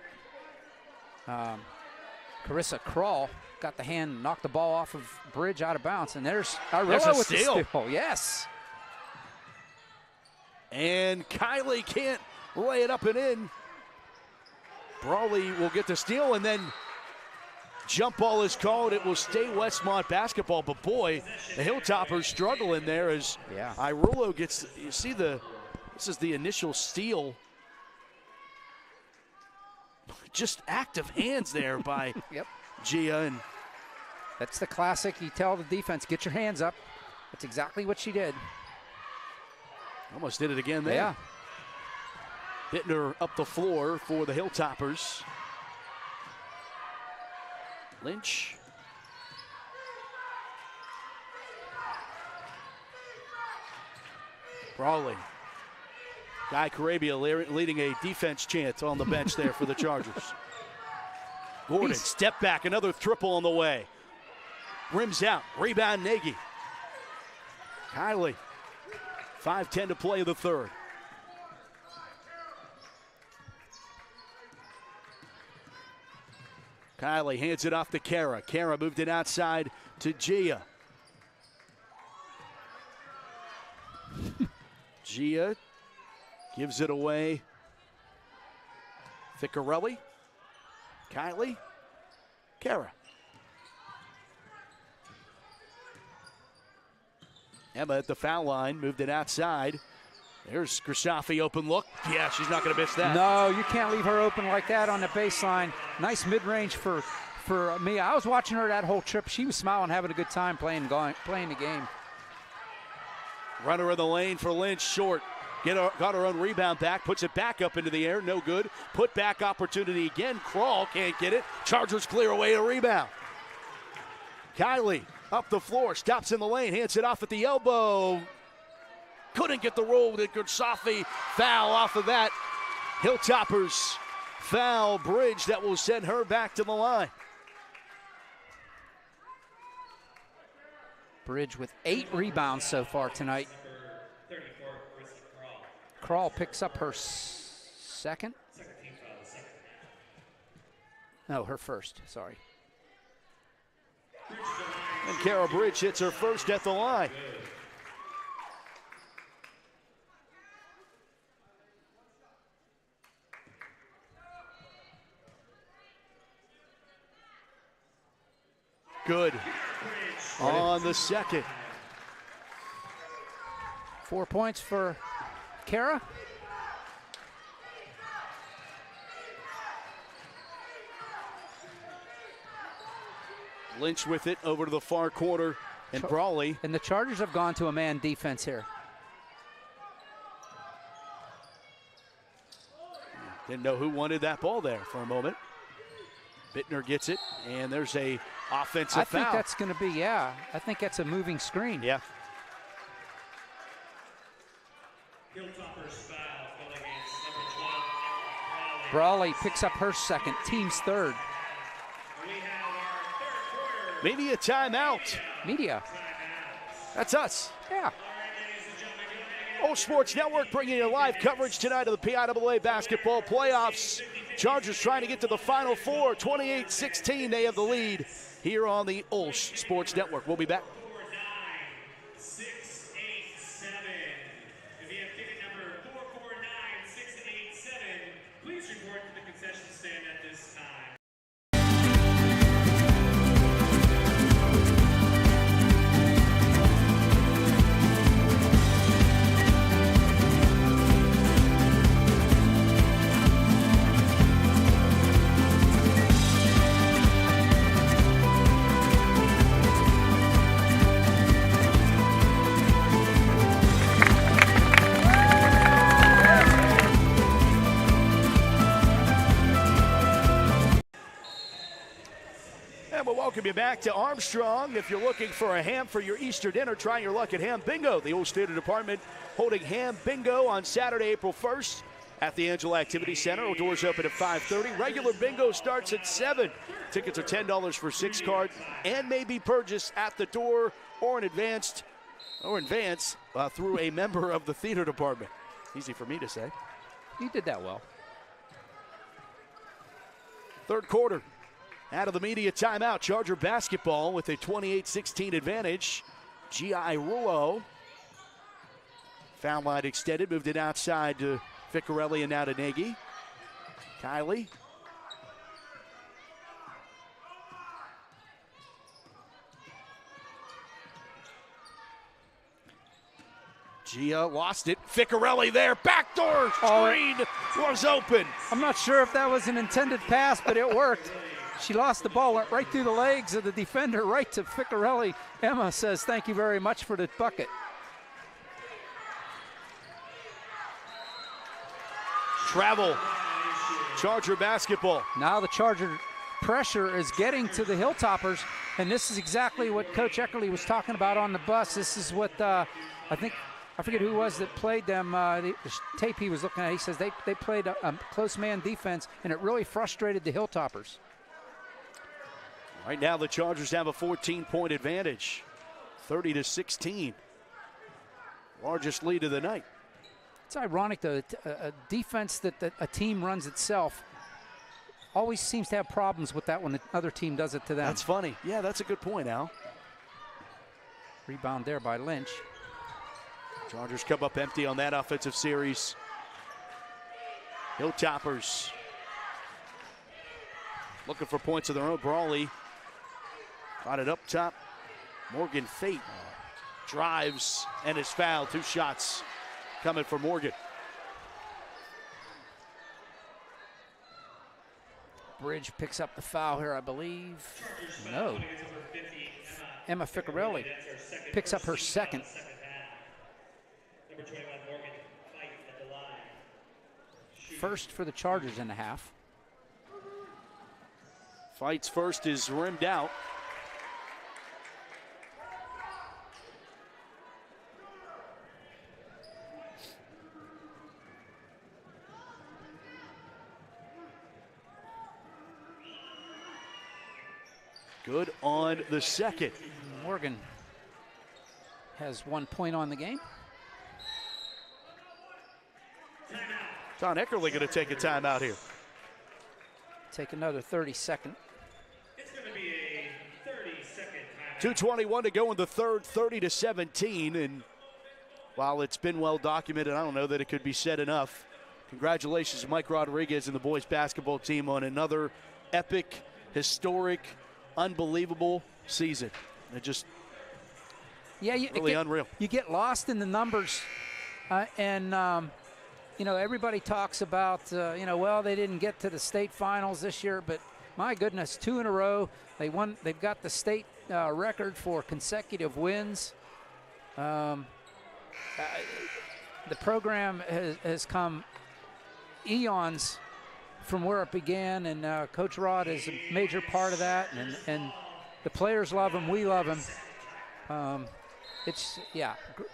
Carissa Crawl got the hand, knocked the ball off of Bridge out of bounds, and there's Arilla with the steal. steal. Yes. And Kylie can't lay it up and in. Brawley will get the steal, and then jump ball is called. It will stay Westmont basketball, but boy, the Hilltoppers struggle in there as Irulo gets, you see this is the initial steal. Just active hands there by Gia. And that's the classic, you tell the defense, get your hands up. That's exactly what she did. Almost did it again there. Yeah. Bittner up the floor for the Hilltoppers. Lynch. Brawley. Guy Carabia leading a defense chant on the bench there for the Chargers. Gordon, step back, another triple on the way. Rims out, rebound Nagy. Kylie, 5:10 to play in the third. Kylie hands it off to Kara. Kara moved it outside to Gia. Gia gives it away. Ficcarelli. Kylie. Kara. Emma at the foul line, moved it outside. There's Grasaffi, open look. Yeah, she's not going to miss that. No, you can't leave her open like that on the baseline. Nice mid-range for me. I was watching her that whole trip. She was smiling, having a good time playing the game. Runner in the lane for Lynch, short. Got her own rebound back, puts it back up into the air, no good. Put back opportunity again. Crawl, can't get it. Chargers clear away a rebound. Kylie up the floor, stops in the lane, hands it off at the elbow. Couldn't get the roll with it. Grasaffi foul off of that. Hilltoppers foul Bridge that will send her back to the line. Bridge with 8 rebounds so far tonight. 34, Crawl picks up her second? No, her first, sorry. And Kara Bridge hits her first at the line. Good on the second. 4 points for Kara. Lynch with it over to the far corner, and Brawley. And the Chargers have gone to a man defense here. Didn't know who wanted that ball there for a moment. Bittner gets it, and there's a offensive foul. I think that's going to be, I think that's a moving screen. Yeah. Hilltoppers foul going against number 12, Emma Brawley picks up her second, team's third. We have our third quarter. Maybe a timeout. Media. That's us. Yeah. OLSH Sports Network bringing you live coverage tonight of the PIAA basketball playoffs. Chargers trying to get to the Final Four. 28-16, they have the lead here on the OLSH Sports Network. We'll be back. 687. If you have ticket number 449687, please report to the concession stand at this time. Welcome you back to Armstrong. If you're looking for a ham for your Easter dinner, try your luck at Ham Bingo. The OLSH Theater Department holding Ham Bingo on Saturday, April 1st at the Angela Activity Center. Doors open at 5:30. Regular bingo starts at 7. Tickets are $10 for 6 card and may be purchased at the door or in advance through a member of the theater department. Easy for me to say. You did that well. Third quarter. Out of the media timeout, Charger basketball with a 28-16 advantage. G.I. Rulo. Foul line extended, moved it outside to Ficarelli and now to Nagy. Kylie. Gia lost it. Ficarelli there. Backdoor screen was open. I'm not sure if that was an intended pass, but it worked. She lost the ball, went right through the legs of the defender, right to Ficarelli. Emma says, thank you very much for the bucket. Travel. Charger basketball. Now the Charger pressure is getting to the Hilltoppers, and this is exactly what Coach Eckerly was talking about on the bus. This is what I forget who it was that played them. The tape he was looking at, he says they played a close man defense, and it really frustrated the Hilltoppers. Right now the Chargers have a 14-point advantage, 30-16. Largest lead of the night. It's ironic, though, a defense that a team runs itself always seems to have problems with that when the other team does it to them. That's funny. Yeah, that's a good point, Al. Rebound there by Lynch. Chargers come up empty on that offensive series. Hilltoppers looking for points of their own. Brawley got it up top. Morgan Fate drives and is fouled. 2 shots coming for Morgan. Bridge picks up the foul here, I believe. No. Emma Ficarelli picks up her second. First for the Chargers in the half. Fight's first is rimmed out. Good on the second. Morgan has 1 point on the game. Don Eckerly going to take a timeout here. Take another 30-second. It's going to be a 30-second timeout. 2:21 to go in the third, 30-17. And while it's been well documented, I don't know that it could be said enough. Congratulations to Mike Rodriguez and the boys basketball team on another epic, historic, unbelievable season. It just really unreal. You get lost in the numbers, everybody talks about, well, they didn't get to the state finals this year, but my goodness, 2 in a row. They've got the state record for consecutive wins. The program has come eons from where it began, and Coach Rod is a major part of that, and the players love him. We love him.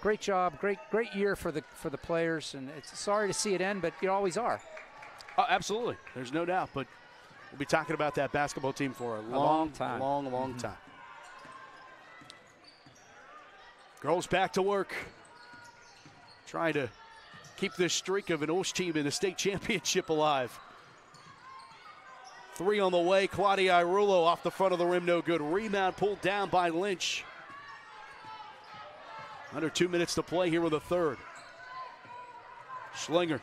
Great job, great year for the players, and it's sorry to see it end, but you always are. Oh, absolutely, there's no doubt. But we'll be talking about that basketball team for a long time, long time. Girls back to work, trying to keep this streak of an OLSH team in the state championship alive. 3 on the way. Claudia Irulo off the front of the rim, no good. Rebound pulled down by Lynch. Under 2 minutes to play here in the third. Schlinger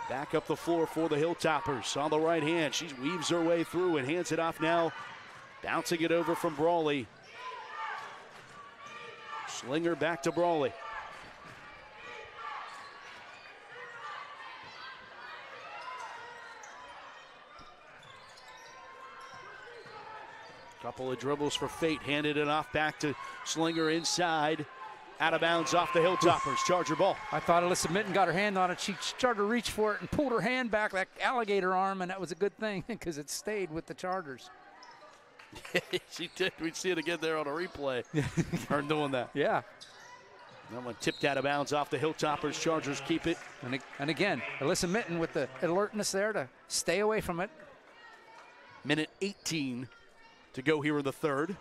back up the floor for the Hilltoppers on the right hand. She weaves her way through and hands it off now. Bouncing it over from Brawley. Schlinger back to Brawley. Couple of dribbles for Fate. Handed it off back to Schlinger inside. Out of bounds off the Hilltoppers. Charger ball. I thought Alyssa Mitten got her hand on it. She started to reach for it and pulled her hand back, that alligator arm, and that was a good thing because it stayed with the Chargers. She did. We'd see it again there on a replay. Her doing that. Yeah. That one tipped out of bounds off the Hilltoppers. Chargers keep it. And again, Alyssa Mitten with the alertness there to stay away from it. Minute 18 to go here in the third.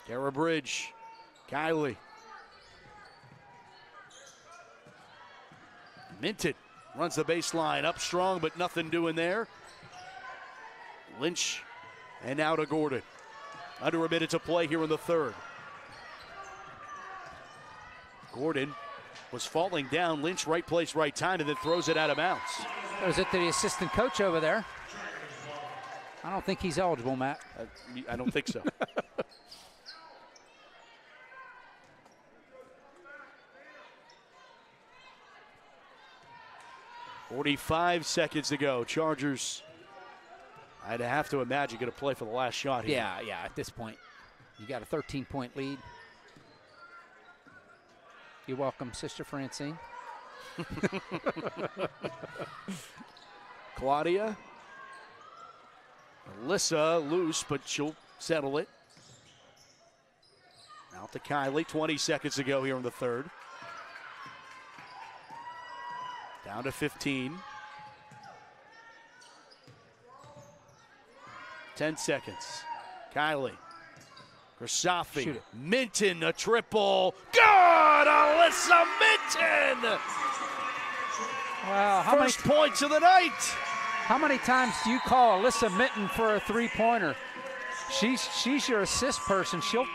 Kara Bridge, Kylie. Minton runs the baseline up strong, but nothing doing there. Lynch and now to Gordon. Under a minute to play here in the third. Gordon was falling down. Lynch right place, right time, and then throws it out of bounds. Was it the assistant coach over there? I don't think he's eligible, Matt. I don't think so. 45 seconds to go. Chargers, I'd have to imagine, going to play for the last shot here. Yeah, at this point. You got a 13-point lead. You're welcome, Sister Francine. Claudia. Alyssa loose, but she'll settle it. Out to Kylie. 20 seconds to go here in the third. Down to 15. 10 seconds. Kylie. Grisafi. Minton, a triple. Good! Alyssa Minton! Wow, First points of the night. How many times do you call Alyssa Minton for a three-pointer? She's your assist person. She'll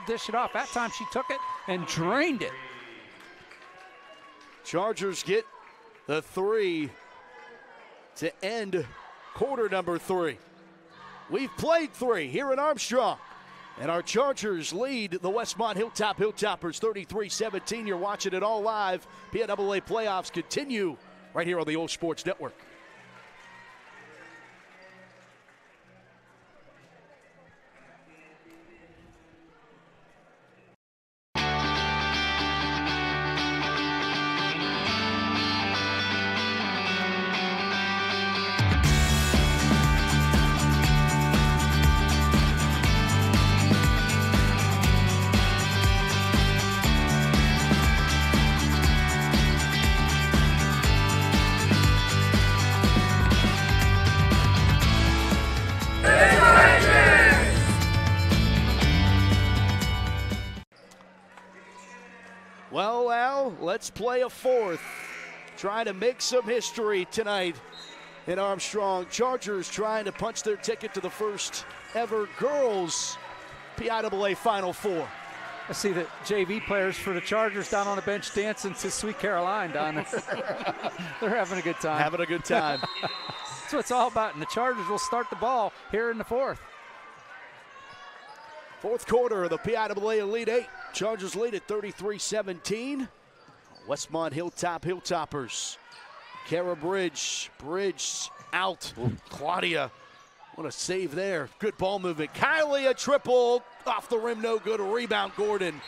dish it off. That time she took it and drained it. Chargers get the three to end quarter number 3. We've played 3 here at Armstrong. And our Chargers lead the Westmont Hilltop Hilltoppers 33-17. You're watching it all live. PIAA playoffs continue right here on the OLSH Sports Network. Well, Al, let's play a fourth. Trying to make some history tonight in Armstrong. Chargers trying to punch their ticket to the first ever girls PIAA Final Four. I see the JV players for the Chargers down on the bench dancing to Sweet Caroline down there. They're having a good time. Having a good time. That's what it's all about. And the Chargers will start the ball here in the fourth. Fourth quarter of the PIAA Elite 8. Chargers lead at 33-17. Westmont Hilltop Hilltoppers. Kara Bridge out. Claudia, what a save there. Good ball movement. Kylie, a triple. Off the rim, no good. A rebound, Gordon.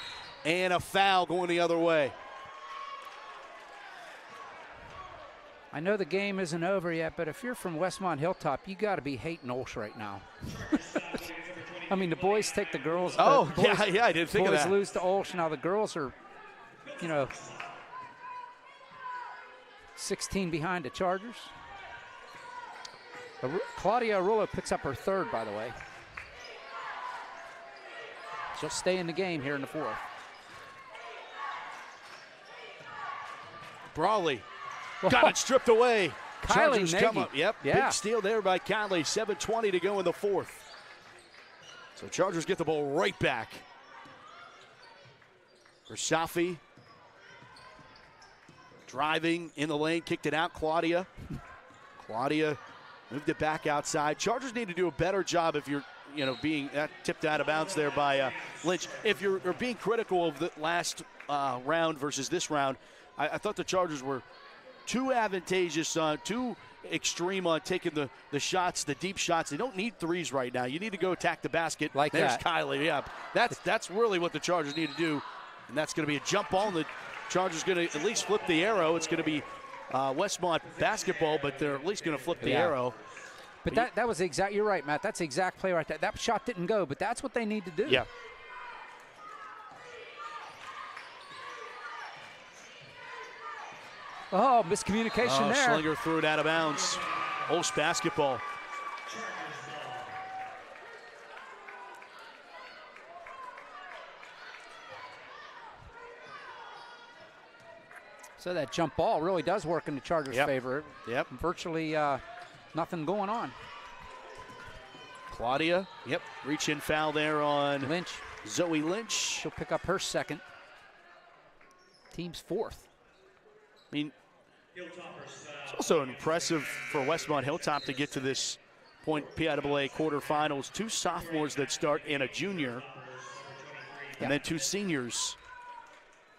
And a foul going the other way. I know the game isn't over yet, but if you're from Westmont Hilltop, you got to be hating OLSH right now. I mean, the boys take the girls. Oh, boys, yeah, I didn't think of that. Boys lose to OLSH. Now the girls are, 16 behind the Chargers. Claudia Arullo picks up her third, by the way. She'll stay in the game here in the fourth. Brawley got it stripped away. Chargers Kylie come Nagy. up. Yep, Yeah. Big steal there by Kylie. 7:20 to go in the fourth. So Chargers get the ball right back. Grisafi driving in the lane, kicked it out. Claudia moved it back outside. Chargers need to do a better job if you're, being tipped out of bounds there by Lynch. If you're being critical of the last round versus this round, I thought the Chargers were too advantageous, too extreme on taking the shots, the deep shots. They don't need threes right now. You need to go attack the basket. Like There's that. Kylie. Yeah, that's really what the Chargers need to do, and that's going to be a jump ball. And the Chargers going to at least flip the arrow. It's going to be Westmont basketball, but they're at least going to flip the arrow. But that was the exact. You're right, Matt. That's the exact play right there. That shot didn't go, but that's what they need to do. Yeah. Oh, miscommunication there. Schlinger threw it out of bounds. OLSH basketball. So that jump ball really does work in the Chargers' favor. Yep. Virtually nothing going on. Claudia, reach-in foul there on Lynch. Zoe Lynch. She'll pick up her second. Team's fourth. I mean, it's also impressive for Westmont Hilltop to get to this point, PIAA quarterfinals. 2 sophomores that start and a junior, and then 2 seniors.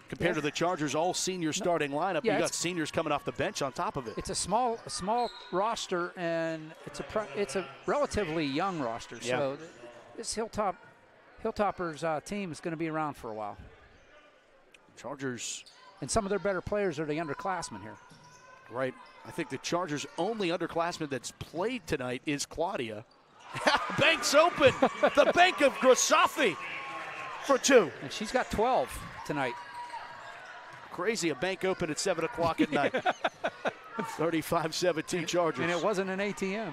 Compared to the Chargers, all senior starting lineup, you got seniors coming off the bench on top of it. It's a small roster, and it's a relatively young roster. So this Hilltoppers team is going to be around for a while. Chargers. And some of their better players are the underclassmen here. Right. I think the Chargers' only underclassman that's played tonight is Claudia. Bank's open. The bank of Grasafi for 2. And she's got 12 tonight. Crazy, a bank open at 7 o'clock at night. 35-17 Chargers. And it wasn't an ATM.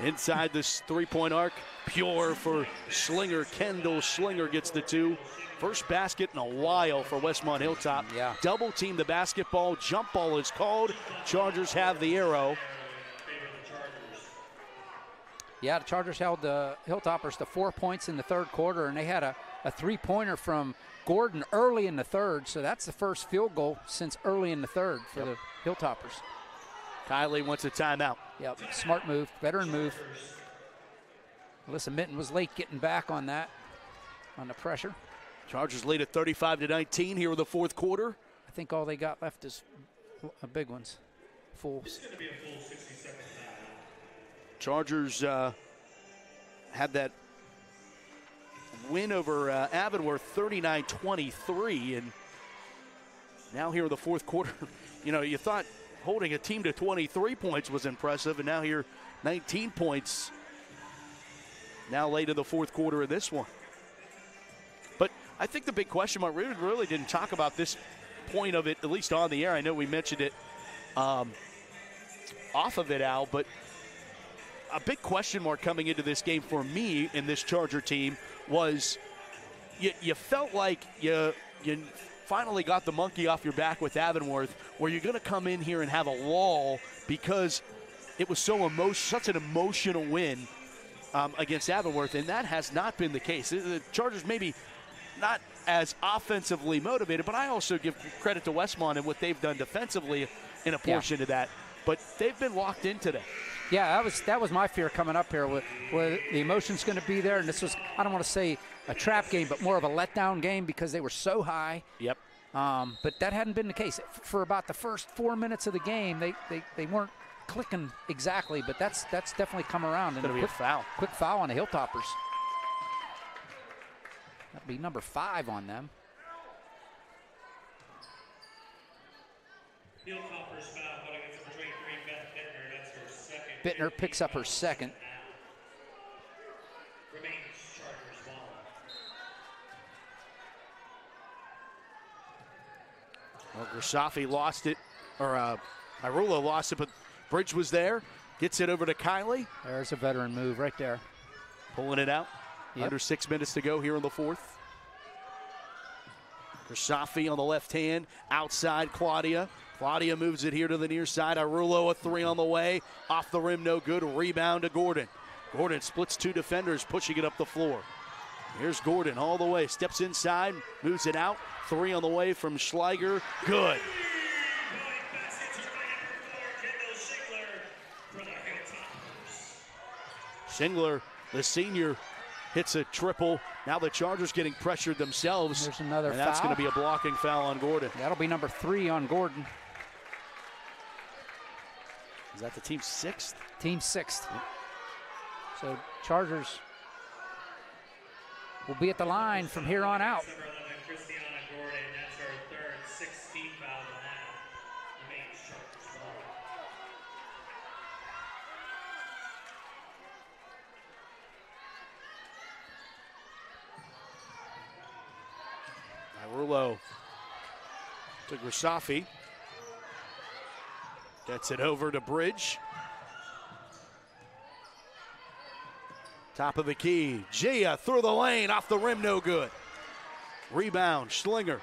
Inside this 3-point arc, pure for Schlinger. Kendall Schlinger gets the 2. First basket in a while for Westmont Hilltop. Yeah. Double team the basketball. Jump ball is called. Chargers have the arrow. Yeah, the Chargers held the Hilltoppers to 4 points in the third quarter, and they had a 3-pointer from Gordon early in the third, so that's the first field goal since early in the third for the Hilltoppers. Kylie wants a timeout. Yep, smart move, veteran move. Alyssa Minton was late getting back on that, on the pressure. Chargers lead at 35-19 here in the fourth quarter. I think all they got left is big ones, fulls. Chargers had that win over Avonworth 39-23, and now here in the fourth quarter, you thought holding a team to 23 points was impressive, and now here 19 points now late in the fourth quarter of this one. But I think the big question mark, we really didn't talk about this point of it, at least on the air. I know we mentioned it off of it, Al, but a big question mark coming into this game for me in this Charger team was you felt like you finally got the monkey off your back with Avonworth, where you're going to come in here and have a lull because it was such an emotional win against Avonworth, and that has not been the case. The Chargers maybe not as offensively motivated, but I also give credit to Westmont and what they've done defensively in a portion of that. But they've been locked in today. Yeah, that was my fear coming up here. Where the emotion's going to be there, and this was, I don't want to say a trap game, but more of a letdown game because they were so high. Yep. But that hadn't been the case. For about the first 4 minutes of the game, they weren't clicking exactly, but that's definitely come around. It's going to be a foul. Quick foul on the Hilltoppers. That'll be number 5 on them. Hilltoppers foul going against number 23, Beth Bittner. That's her second. Bittner picks up her second. Remains Chargers ball. Well, Grasafi lost it, or Irulo lost it, but Bridge was there. Gets it over to Kylie. There's a veteran move right there. Pulling it out. Yep. Under 6 minutes to go here in the fourth. Grasafi on the left hand. Outside Claudia. Claudia moves it here to the near side. Irulo a 3 on the way. Off the rim, no good. Rebound to Gordon. Gordon splits 2 defenders, pushing it up the floor. Here's Gordon all the way. Steps inside, moves it out. 3 on the way from Schleiger. Good. Schindler, the senior, hits a triple. Now the Chargers getting pressured themselves. There's another and that's foul. going to be a blocking foul on Gordon. That'll be number 3 on Gordon. Is that the team's 6th? Team 6th. So Chargers will be at the line from here on out. Number 11, Christiana Gordon. That's her third, 16 foul and a half. Remains Chargers ball. Irulo to Grasafi. Gets it over to Bridge. Top of the key. Gia through the lane, off the rim, no good. Rebound, Schlinger.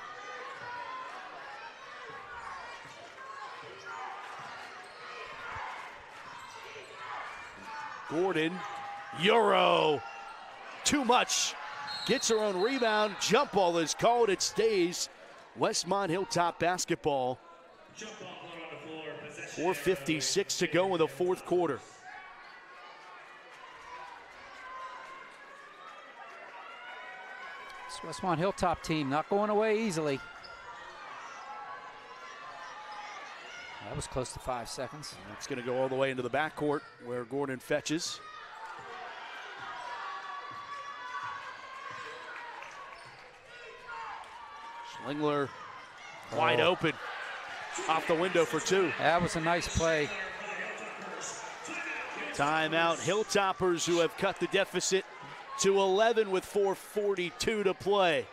Gordon, Euro, too much. Gets her own rebound. Jump ball is called. It stays. Westmont Hilltop basketball. 4:56 to go in the fourth quarter. This Westmont Hilltop team not going away easily. That was close to 5 seconds. It's going to go all the way into the backcourt where Gordon fetches. Schlingler wide open. Off the window for two. That was a nice play. Timeout. Hilltoppers, who have cut the deficit to 11 with 4:42 to play.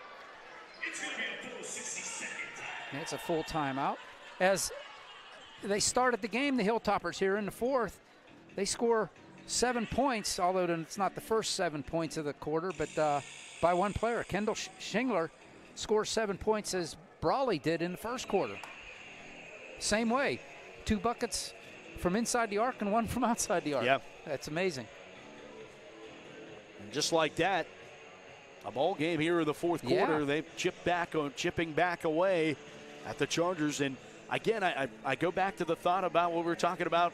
It's a full timeout. As they started the game, the Hilltoppers here in the fourth, they score 7 points, although it's not the first 7 points of the quarter, but by one player. Kendall Schingler scores 7 points as Brawley did in the first quarter. Same way, 2 buckets from inside the arc and 1 from outside the arc. Yep. That's amazing. And just like that, a ball game here in the fourth quarter. Yeah. They've chipping back away at the Chargers. And again, I go back to the thought about what we were talking about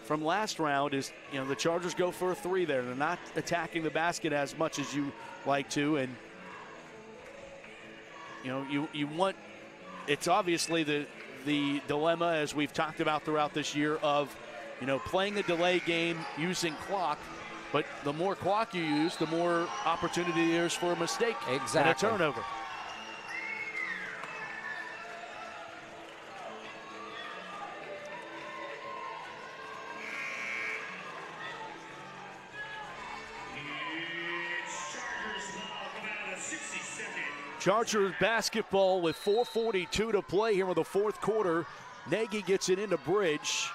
from last round is, you know, the Chargers go for a 3 there. They're not attacking the basket as much as you like to. And, you know, you want, it's obviously the dilemma, as we've talked about throughout this year, of, you know, playing a delay game using clock, but the more clock you use, the more opportunity there is for a mistake and a turnover. Chargers basketball with 4:42 to play here in the fourth quarter. Nagy gets it into Bridge.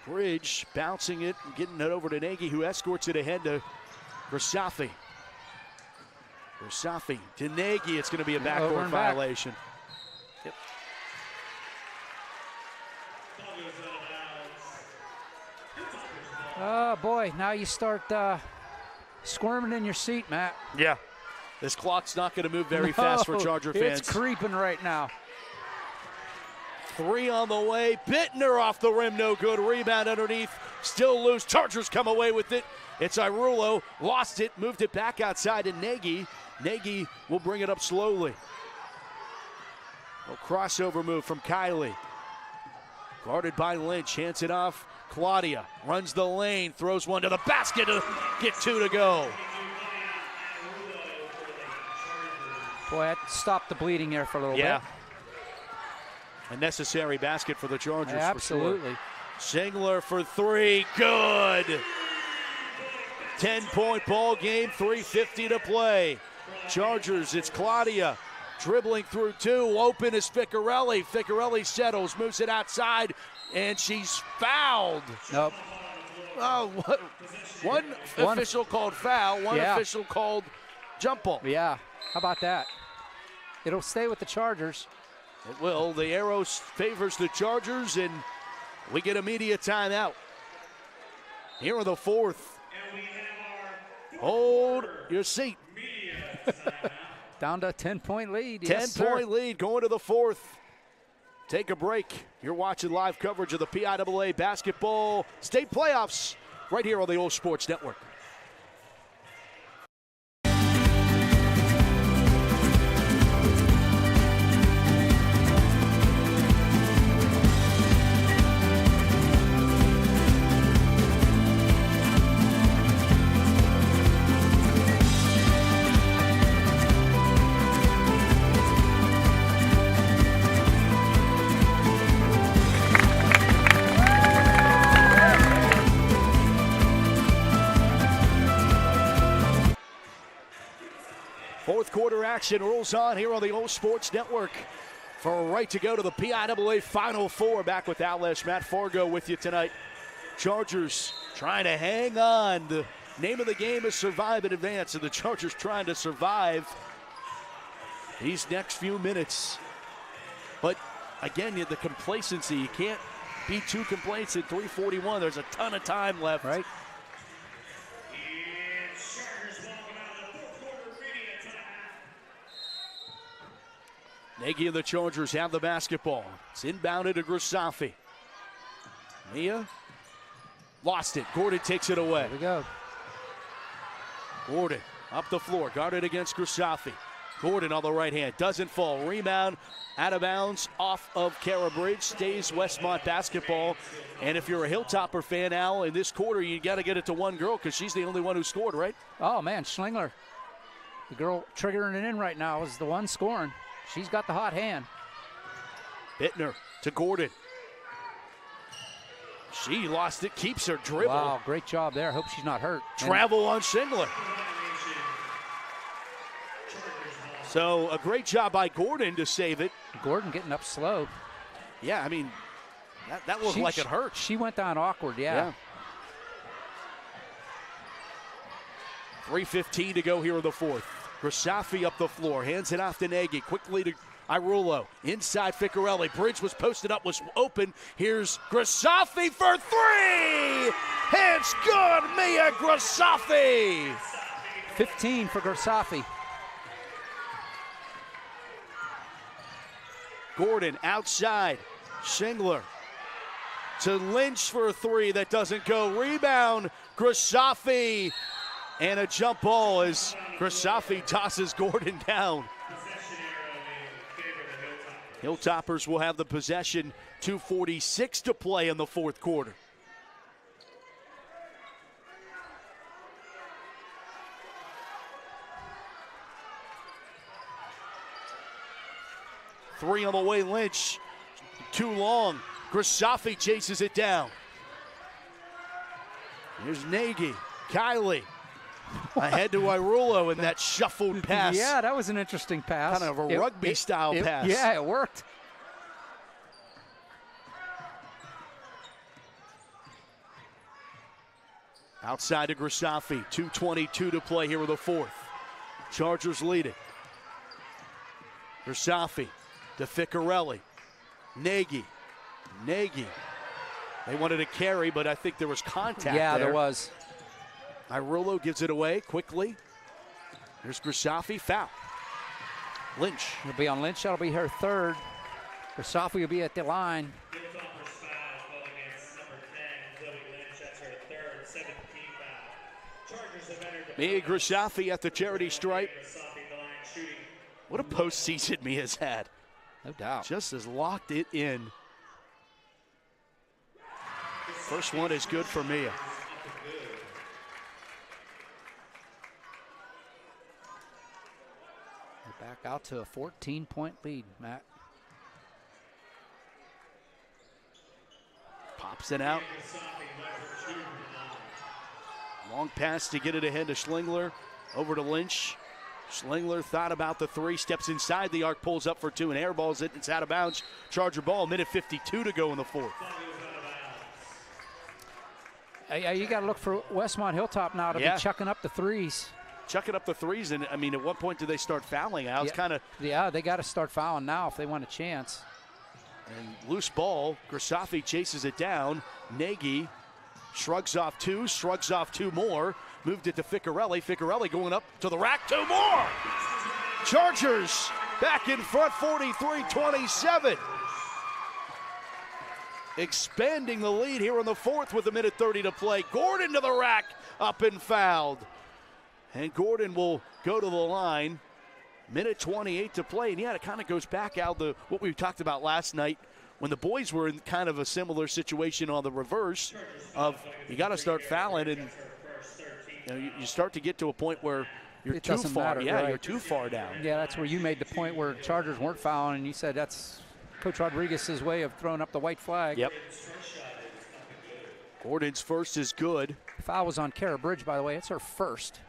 Bridge bouncing it and getting it over to Nagy, who escorts it ahead to Versafi. Versafi to Nagy. It's going to be a backcourt violation. Yep. Oh, boy, now you start squirming in your seat, Matt. Yeah. This clock's not going to move very fast for Charger fans. It's creeping right now. 3 on the way. Bittner off the rim, no good. Rebound underneath, still loose. Chargers come away with it. It's Irulo, lost it, moved it back outside to Nagy. Nagy will bring it up slowly. A crossover move from Kylie. Guarded by Lynch, hands it off. Claudia runs the lane, throws one to the basket to get 2 to go. Boy, that stopped the bleeding there for a little bit. A necessary basket for the Chargers. Absolutely. For sure. Schingler for 3, good. 10-point ball game, 3:50 to play. Chargers, it's Claudia dribbling through 2. Open is Ficarelli. Ficarelli settles, moves it outside, and she's fouled. Nope. Oh, what? One official called foul, one official called jump ball. Yeah, how about that? It'll stay with the Chargers. It will. The arrow favors the Chargers, and we get immediate timeout. Here in the fourth. Hold your seat. Down to a 10-point lead. 10-point lead going to the fourth. Take a break. You're watching live coverage of the PIAA basketball state playoffs right here on the OLSH Sports Network. Fourth quarter action rolls on here on the OLSH Sports Network for a right to go to the PIAA Final Four. Back with OLSH, Matt Fargo with you tonight. Chargers trying to hang on. The name of the game is survive and advance, and the Chargers trying to survive these next few minutes. But again, the complacency, you can't be too complacent. 3:41, there's a ton of time left. Right. Nagy and the Chargers have the basketball. It's inbounded to Grisafi. Mia lost it. Gordon takes it away. There we go. Gordon up the floor, guarded against Grisafi. Gordon on the right hand, doesn't fall. Rebound out of bounds off of Kara Bridge. Stays Westmont basketball. And if you're a Hilltopper fan, Al, in this quarter, you got to get it to one girl because she's the only one who scored, right? Oh, man, Schlingler. The girl triggering it in right now is the one scoring. She's got the hot hand. Bittner to Gordon. She lost it, keeps her dribble. Wow, great job there. Hope she's not hurt. Travel on Schindler. So a great job by Gordon to save it. Gordon getting up slow. Yeah, I mean, that looked like it hurt. She went down awkward, yeah. 3:15 to go here in the fourth. Grisafi up the floor, hands it off to Nagy, quickly to Irulo. Inside Ficcarelli, Bridge was posted up, was open. Here's Grisafi for three! It's good, Mia Grisafi! 15 for Grisafi. Gordon outside, Schindler to Lynch for a three that doesn't go. Rebound, Grisafi, and a jump ball as Grisafi tosses Gordon down. Hilltoppers will have the possession, 2:46 to play in the fourth quarter. Three on the way, Lynch. Too long. Grisafi chases it down. Here's Nagy. Kylie. Ahead to Irulo in that shuffled pass. Yeah, that was an interesting pass. Kind of a rugby-style pass. Yeah, it worked. Outside to Grisafi. 2:22 to play here with the fourth. Chargers leading. Grisafi to Ficcarelli. Nagy. They wanted to carry, but I think there was contact Yeah, there was. Irulo gives it away quickly. Here's Grisafi, foul. Lynch. It'll be on Lynch. That'll be her third. Grisafi will be at the line. Hilltopper's foul called against number 10, Zoe Lynch. That's her third, 17th foul. Chargers have entered the Mia Grisafi at the charity stripe. Grisafi the line shooting. What a postseason Mia's had. No doubt. Just has locked it in. First one is good for Mia. We're back out to a 14-point lead, Matt. Pops it out. Long pass to get it ahead to Schlingler. Over to Lynch. Schlingler thought about the three, steps inside the arc, pulls up for two, and airballs it. It's out of bounds. Charger ball, minute 52 to go in the fourth. You got to look for Westmont Hilltop now to be chucking up the threes. Chucking up the threes, and I mean, at what point do they start fouling? It's kind of they got to start fouling now if they want a chance. And loose ball, Grisafi chases it down. Nagy shrugs off two more. Moved it to Ficcarelli. Ficcarelli going up to the rack, two more. Chargers back in front, 43-27. Expanding the lead here in the fourth with a minute 30 to play. Gordon to the rack, up and fouled. And Gordon will go to the line. Minute 28 to play. And yeah, it kind of goes back out to what we talked about last night when the boys were in kind of a similar situation on the reverse of you got to start fouling, and you start to get to a point where you're too far. You're too far down. Yeah, that's where you made the point where Chargers weren't fouling, and you said that's Coach Rodriguez's way of throwing up the white flag. Yep. Gordon's first is good. Foul was on Kara Bridge, by the way. It's her first.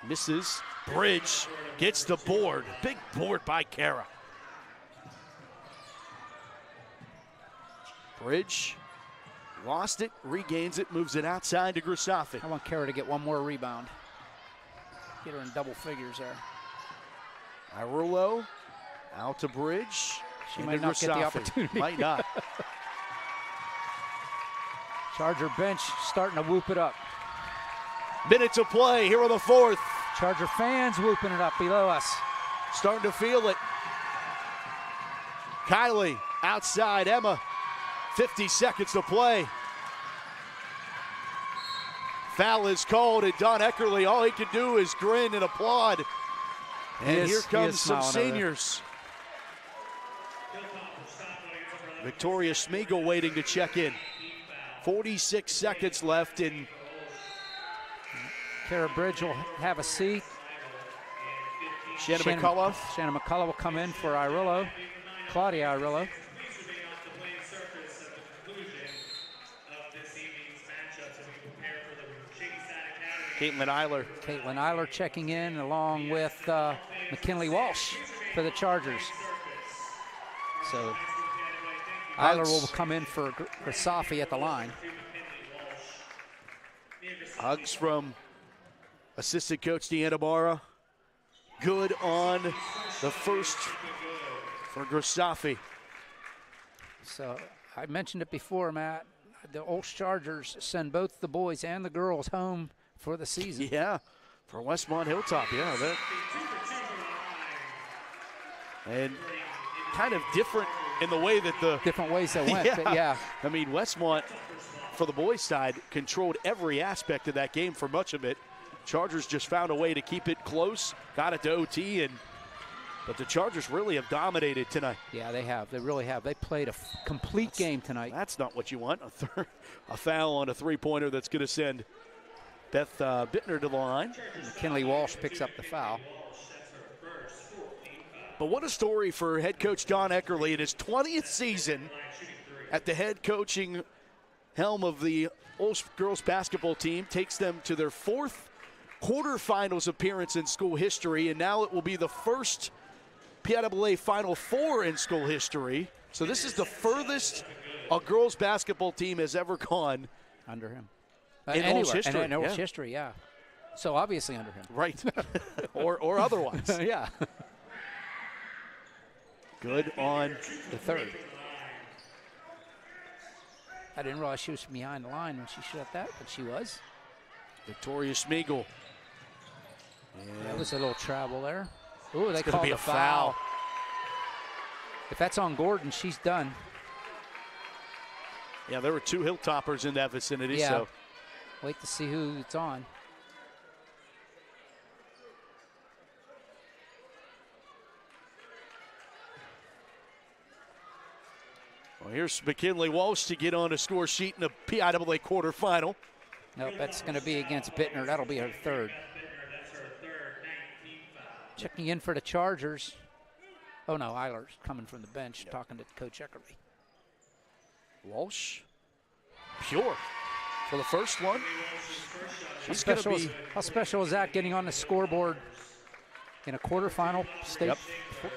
Misses. Bridge gets the board. Big board by Kara. Bridge lost it, regains it, moves it outside to Grisafi. I want Kara to get one more rebound. Get her in double figures there. Irulo out to Bridge. She might not get the opportunity. Might not. Charger bench starting to whoop it up. minutes of play here in the fourth. Charger fans whooping it up below us. Starting to feel it. Kylie outside Emma. 50 seconds to play. Foul is called, and Don Eckerly, all he can do is grin and applaud. And here comes some seniors. Victoria Schmiegel waiting to check in. 46 seconds left, and Kara Bridge will have a seat. Shannon McCullough. Shannon McCullough will come in for Irillo. Claudia Irillo. Caitlin Eiler. Caitlin Eiler checking in along with McKinley Walsh for the Chargers. So Eiler will come in for Safi at the line. Hugs from assistant coach Deanna Barra. Good on the first for Grisafi. So I mentioned it before, Matt. The OLSH Chargers send both the boys and the girls home for the season. Yeah, for Westmont Hilltop, yeah. And kind of different in the way that the... Different ways that went, yeah. But yeah. I mean, Westmont, for the boys' side, controlled every aspect of that game for much of it. Chargers just found a way to keep it close, got it to OT, but the Chargers really have dominated tonight. Yeah, they have. They really have. They played a complete game tonight. That's not what you want. A foul on a three-pointer that's going to send Beth Bittner to the line. McKinley Walsh picks up the foul. But what a story for head coach Don Eckerly in his 20th season at the head coaching helm of the OLSH girls basketball team. Takes them to their fourth quarterfinals appearance in school history, and now it will be the first PIAA Final Four in school history. So this is the furthest a girls basketball team has ever gone under him. In OLSH history. In OLSH history, yeah. So obviously under him. Right. or otherwise. Yeah. Good on the third. I didn't realize she was from behind the line when she shot that, but she was. Victoria Schmiegel. That was a little travel there. Ooh, they called a foul. If that's on Gordon, she's done. Yeah, there were two Hilltoppers in that vicinity. Yeah. So wait to see who it's on. Well, here's McKinley Walsh to get on a score sheet in the PIAA quarterfinal. Nope, that's going to be against Bittner. That'll be her third. Checking in for the Chargers. Oh, no, Eiler's coming from the bench talking to Coach Eckerly. Walsh, pure for the first one. How special is that, getting on the scoreboard in a quarterfinal state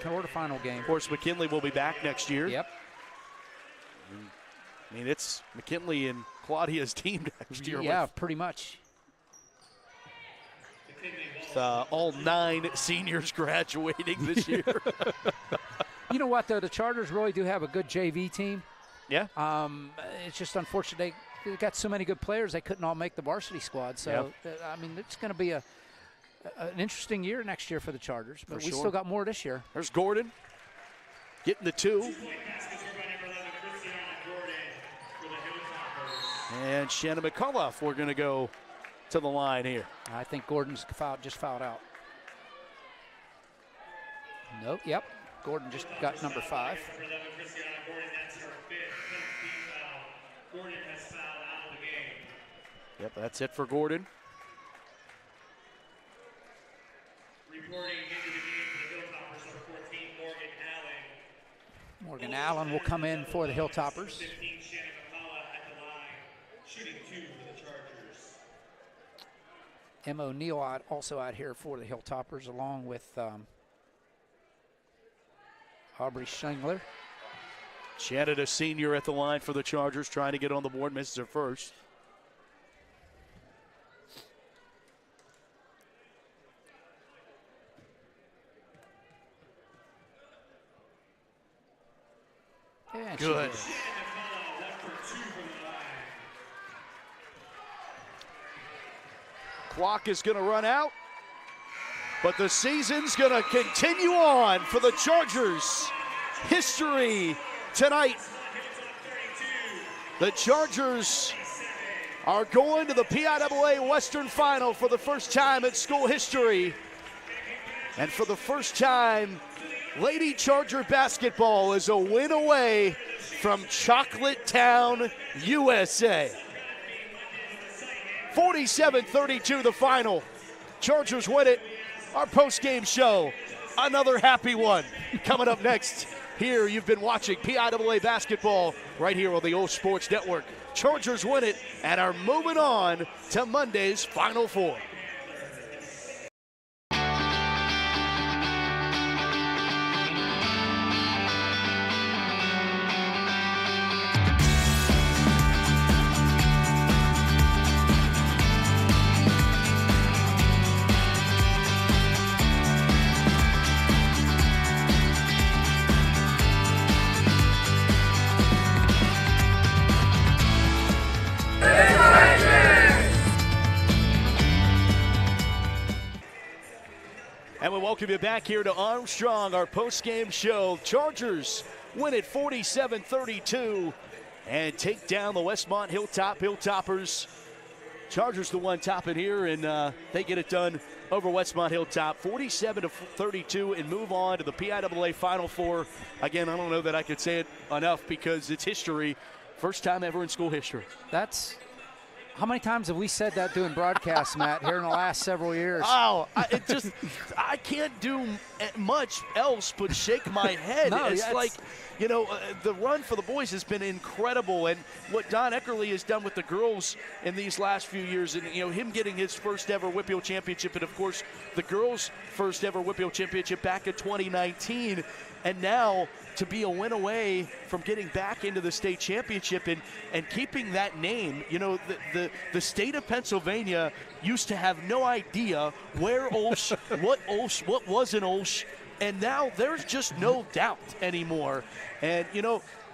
quarterfinal game? Of course, McKinley will be back next year. Yep. I mean, it's McKinley and Claudia's team next year. Yeah, pretty much. With all 9 seniors graduating this year. You know what, though? The Chargers really do have a good JV team. Yeah. It's just unfortunate they got so many good players they couldn't all make the varsity squad. So, I mean, it's going to be an interesting year next year for the Chargers. But we still got more this year. There's Gordon getting the 2. And Shannon McCullough, we're going to go to the line here. I think Gordon's just fouled out. Nope, yep. Gordon just got number 5. Yep, that's it for Gordon. Reporting into the game for the Hilltoppers, number 14, Morgan Allen. Morgan Allen will come in for the Hilltoppers. 15, Shannon McCullough at the line, shooting 2 for the Chargers. M. O'Neill also out here for the Hilltoppers, along with Aubrey Schengler. Shannon, a senior at the line for the Chargers, trying to get on the board, misses her first. Yeah, good. Clock is going to run out, but the season's going to continue on for the Chargers. History tonight. The Chargers are going to the PIAA Western Final for the first time in school history. And for the first time, Lady Charger basketball is a win away from Chocolate Town, USA. 47-32 the final. Chargers win it. Our post-game show, another happy one. Coming up next, here you've been watching PIAA basketball right here on the OLSH Sports Network. Chargers win it and are moving on to Monday's Final Four. And we welcome you back here to Armstrong, our post-game show. Chargers win it 47-32 and take down the Westmont Hilltop Hilltoppers. Chargers the one topping here, and they get it done over Westmont Hilltop, 47-32, and move on to the PIAA Final Four. Again, I don't know that I could say it enough because it's history. First time ever in school history. That's how many times have we said that doing broadcasts, Matt, here in the last several years? Oh, I can't do much else but shake my head. No, it's like, the run for the boys has been incredible. And what Don Eckerly has done with the girls in these last few years, and, him getting his first ever WPIAL championship, and, of course, the girls' first ever WPIAL championship back in 2019. And now to be a win away from getting back into the state championship and keeping that name. The state of Pennsylvania used to have no idea where OLSH, what was an OLSH, and now there's just no doubt anymore. And,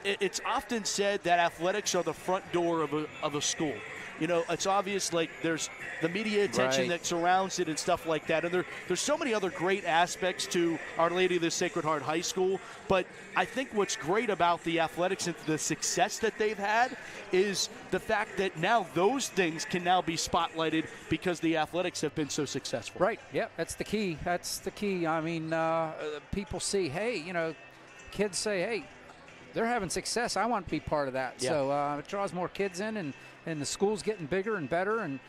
it's often said that athletics are the front door of a school. It's obvious, like, there's the media attention that surrounds it and stuff like that. And there's so many other great aspects to Our Lady of the Sacred Heart High School. But I think what's great about the athletics and the success that they've had is the fact that now those things can now be spotlighted because the athletics have been so successful. Right, yeah, that's the key. That's the key. I mean, people see, hey, kids say, hey, they're having success. I want to be part of that. Yeah. So it draws more kids in, and the school's getting bigger and better, and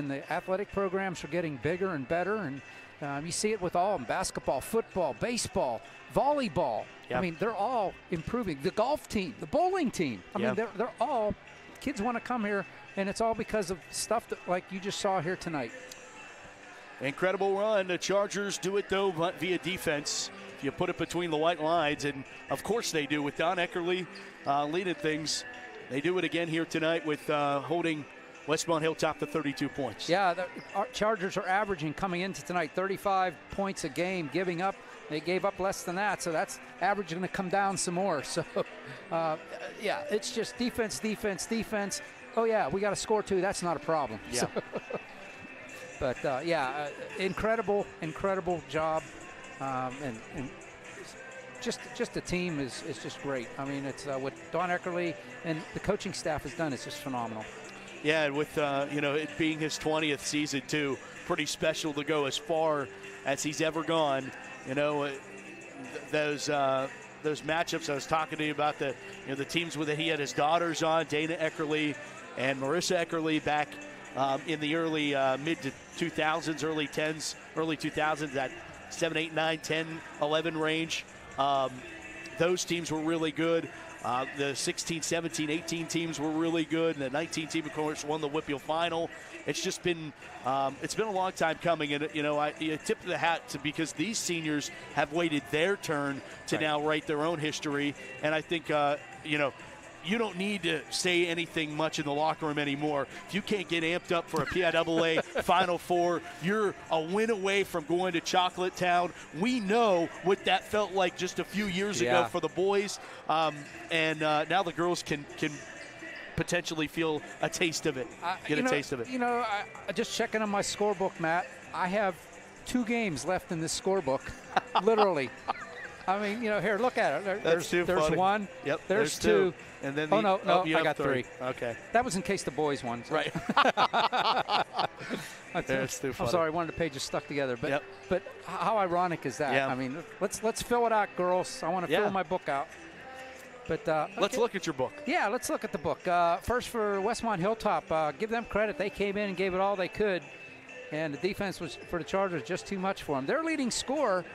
the athletic programs are getting bigger and better. And you see it with all of them: basketball, football, baseball, volleyball. Yep. I mean, they're all improving. The golf team, the bowling team. I mean, they're all – kids want to come here, and it's all because of stuff that, like you just saw here tonight. Incredible run. The Chargers do it, though, via defense. You put it between the white lines, and of course they do with Don Eckerly leading things. They do it again here tonight with holding Westmont Hilltop to 32 points. Yeah, our Chargers are averaging coming into tonight 35 points a game, giving up. They gave up less than that, so that's average going to come down some more. So, yeah, it's just defense, defense, defense. Oh, yeah, we got to score too. That's not a problem. Yeah. So, but, incredible job. And just the team is just great. I mean, it's what Don Eckerly and the coaching staff has done is just phenomenal. Yeah, and with it being his 20th season too, pretty special to go as far as he's ever gone. Those matchups I was talking to you about, the teams that he had his daughters on, Dana Eckerly and Marissa Eckerly back in the early mid to 2000s, early 2000s, that 7, 8, 9, 10, 11 range. Those teams were really good. The 16, 17, 18 teams were really good. And the 19 team, of course, won the WPIAL final. It's just been a long time coming. And, I tip the hat to, because these seniors have waited their turn to now write their own history. And I think, you don't need to say anything much in the locker room anymore. If you can't get amped up for a PIAA Final Four, you're a win away from going to Chocolate Town. We know what that felt like just a few years ago for the boys, and now the girls can potentially feel a taste of it, get a taste of it. You know, I just checking on my scorebook, Matt. I have 2 games left in this scorebook, literally. I mean, you know, here, look at it. There's funny. 1. Yep. There's 2. And then no, you I got 3. Okay. That was in case the boys won. So. Right. That's too funny. I'm sorry, one of the pages stuck together. But Yep. but how ironic is that? Yeah. I mean, let's fill it out, girls. I want to fill my book out. But let's look at your book. Yeah, let's look at the book. First for Westmont Hilltop, give them credit. They came in and gave it all they could, and the defense was for the Chargers just too much for them. Their leading scorer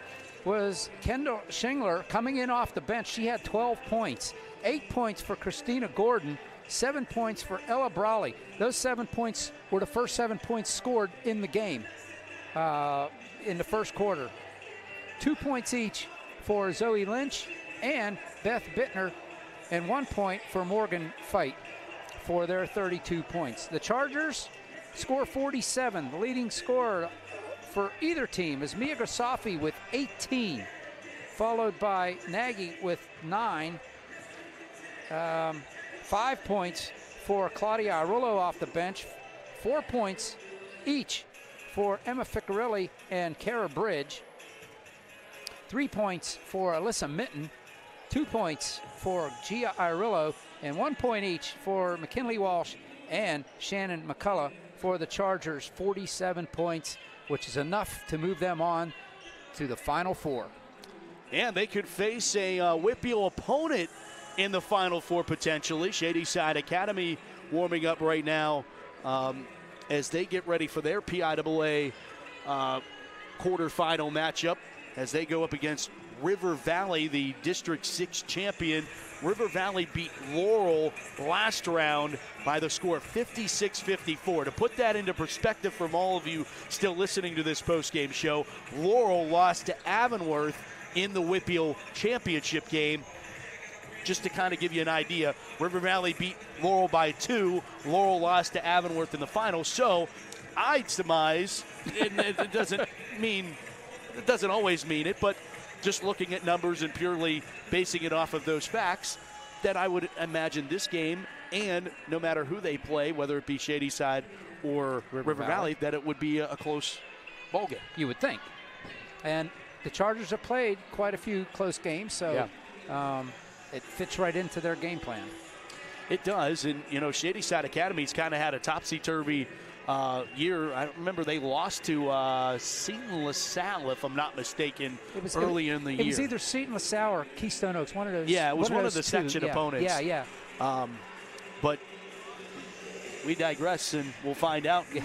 was Kendall Shingler coming in off the bench. She had 12 points, 8 points for Christina Gordon, 7 points for Ella Brawley. Those 7 points were the first 7 points scored in the game in the first quarter. 2 points each for Zoe Lynch and Beth Bittner, and 1 point for Morgan Fight for their 32 points. The Chargers score 47. The leading scorer for either team is Mia Grasafi with 18, followed by Nagy with 9. 5 points for Claudia Arullo off the bench. 4 points each for Emma Ficcarelli and Kara Bridge. 3 points for Alyssa Minton. 2 points for Gia Irillo, and 1 point each for McKinley Walsh and Shannon McCullough for the Chargers. 47 points, which is enough to move them on to the Final Four. And they could face a Whitfield opponent in the Final Four potentially. Shadyside Academy warming up right now as they get ready for their PIAA quarterfinal matchup as they go up against River Valley, the District 6 champion. River Valley beat Laurel last round by the score of 56-54. To put that into perspective from all of you still listening to this postgame show, Laurel lost to Avonworth in the Whitfield championship game. Just to kind of give you an idea, River Valley beat Laurel by 2. Laurel lost to Avonworth in the final. So I'd surmise, and it doesn't always mean it, but just looking at numbers and purely basing it off of those facts, that I would imagine this game, and no matter who they play, whether it be Shadyside or River Valley, that it would be a close ball game. You would think. And the Chargers have played quite a few close games, so it fits right into their game plan. It does, and you know, Shadyside Academy's kind of had a topsy-turvy year. I remember they lost to Seton LaSalle, if I'm not mistaken, early in the year. It was either Seton LaSalle or Keystone Oaks, one of those. Yeah, it was one of the two. section opponents. Yeah. But we digress, and we'll find out in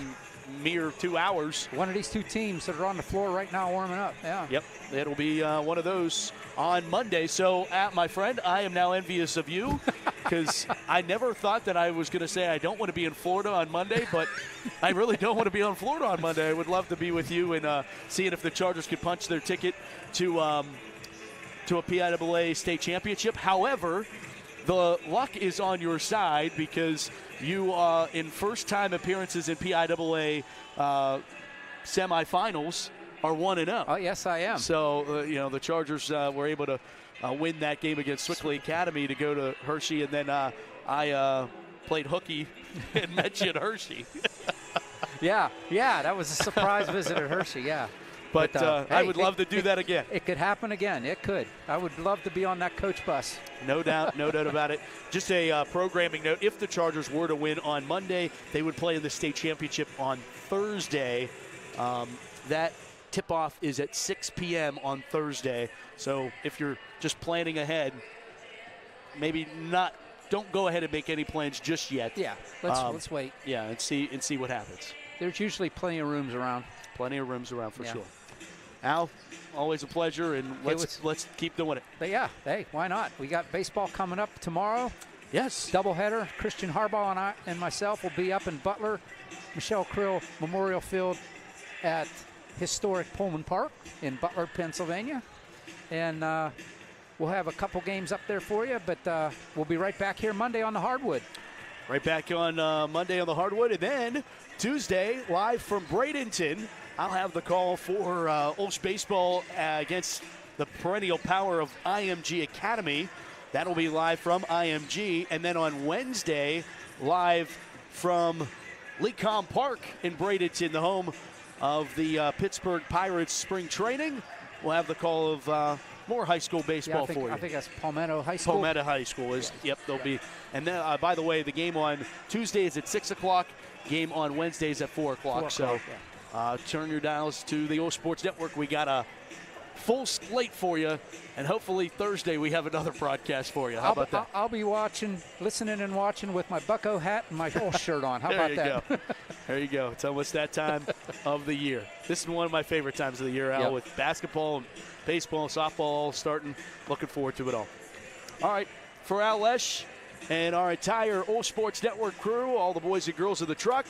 mere 2 hours. One of these two teams that are on the floor right now warming up. Yeah. Yep, it'll be one of those on Monday. So, my friend, I am now envious of you because I never thought that I was going to say I don't want to be in Florida on Monday, but I really don't want to be on Florida on Monday. I would love to be with you and seeing if the Chargers could punch their ticket to a PIAA state championship. However, the luck is on your side because you in first-time appearances in PIAA semifinals are 1-0. Oh, yes, I am. So, the Chargers were able to win that game against Swickley Academy to go to Hershey, and then I played hooky and met you at Hershey. Yeah, that was a surprise visit at Hershey, yeah. But I would love to do that again. It could happen again. It could. I would love to be on that coach bus. No doubt about it. Just a programming note. If the Chargers were to win on Monday, they would play in the state championship on Thursday. That tip-off is at 6 p.m. on Thursday. So if you're just planning ahead, maybe not. Don't go ahead and make any plans just yet. Yeah, let's wait. Yeah, and see what happens. There's usually plenty of rooms around. Plenty of rooms around for sure. Al, always a pleasure, and let's keep doing it. But yeah, hey, why not? We got baseball coming up tomorrow. Yes. Doubleheader. Christian Harbaugh and myself will be up in Butler, Michelle Krill Memorial Field at historic Pullman Park in Butler, Pennsylvania. And we'll have a couple games up there for you, but we'll be right back here Monday on the hardwood. Right back on Monday on the hardwood, and then Tuesday, live from Bradenton, I'll have the call for OLSH baseball against the perennial power of IMG Academy. That'll be live from IMG. And then on Wednesday, live from Lecom Park in Bradenton, the home of the Pittsburgh Pirates spring training. We'll have the call of more high school baseball for you. I think that's Palmetto High School. Palmetto High School is, yep, they'll be. And then, by the way, the game on Tuesday is at 6 o'clock. Game on Wednesday is at 4 o'clock. So turn your dials to the OLSH Sports Network. We got a full slate for you, and hopefully Thursday we have another broadcast for you. How about that? I'll be listening and watching with my Bucko hat and my OLSH shirt on. How about that? Go. There you go. It's almost that time of the year. This is one of my favorite times of the year, Al, with basketball and baseball and softball all starting. Looking forward to it all. All right, for Al Lesh and our entire OLSH Sports Network crew, all the boys and girls in the truck,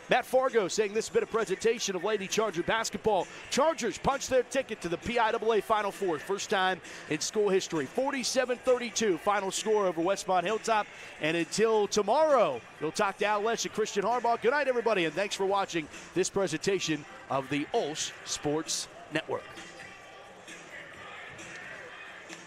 Matt Fargo saying this has been a presentation of Lady Charger basketball. Chargers punch their ticket to the PIAA Final Four. First time in school history. 47-32 final score over Westmont Hilltop. And until tomorrow, you'll talk to Al Lesh and Christian Harbaugh. Good night, everybody, and thanks for watching this presentation of the OLSH Sports Network.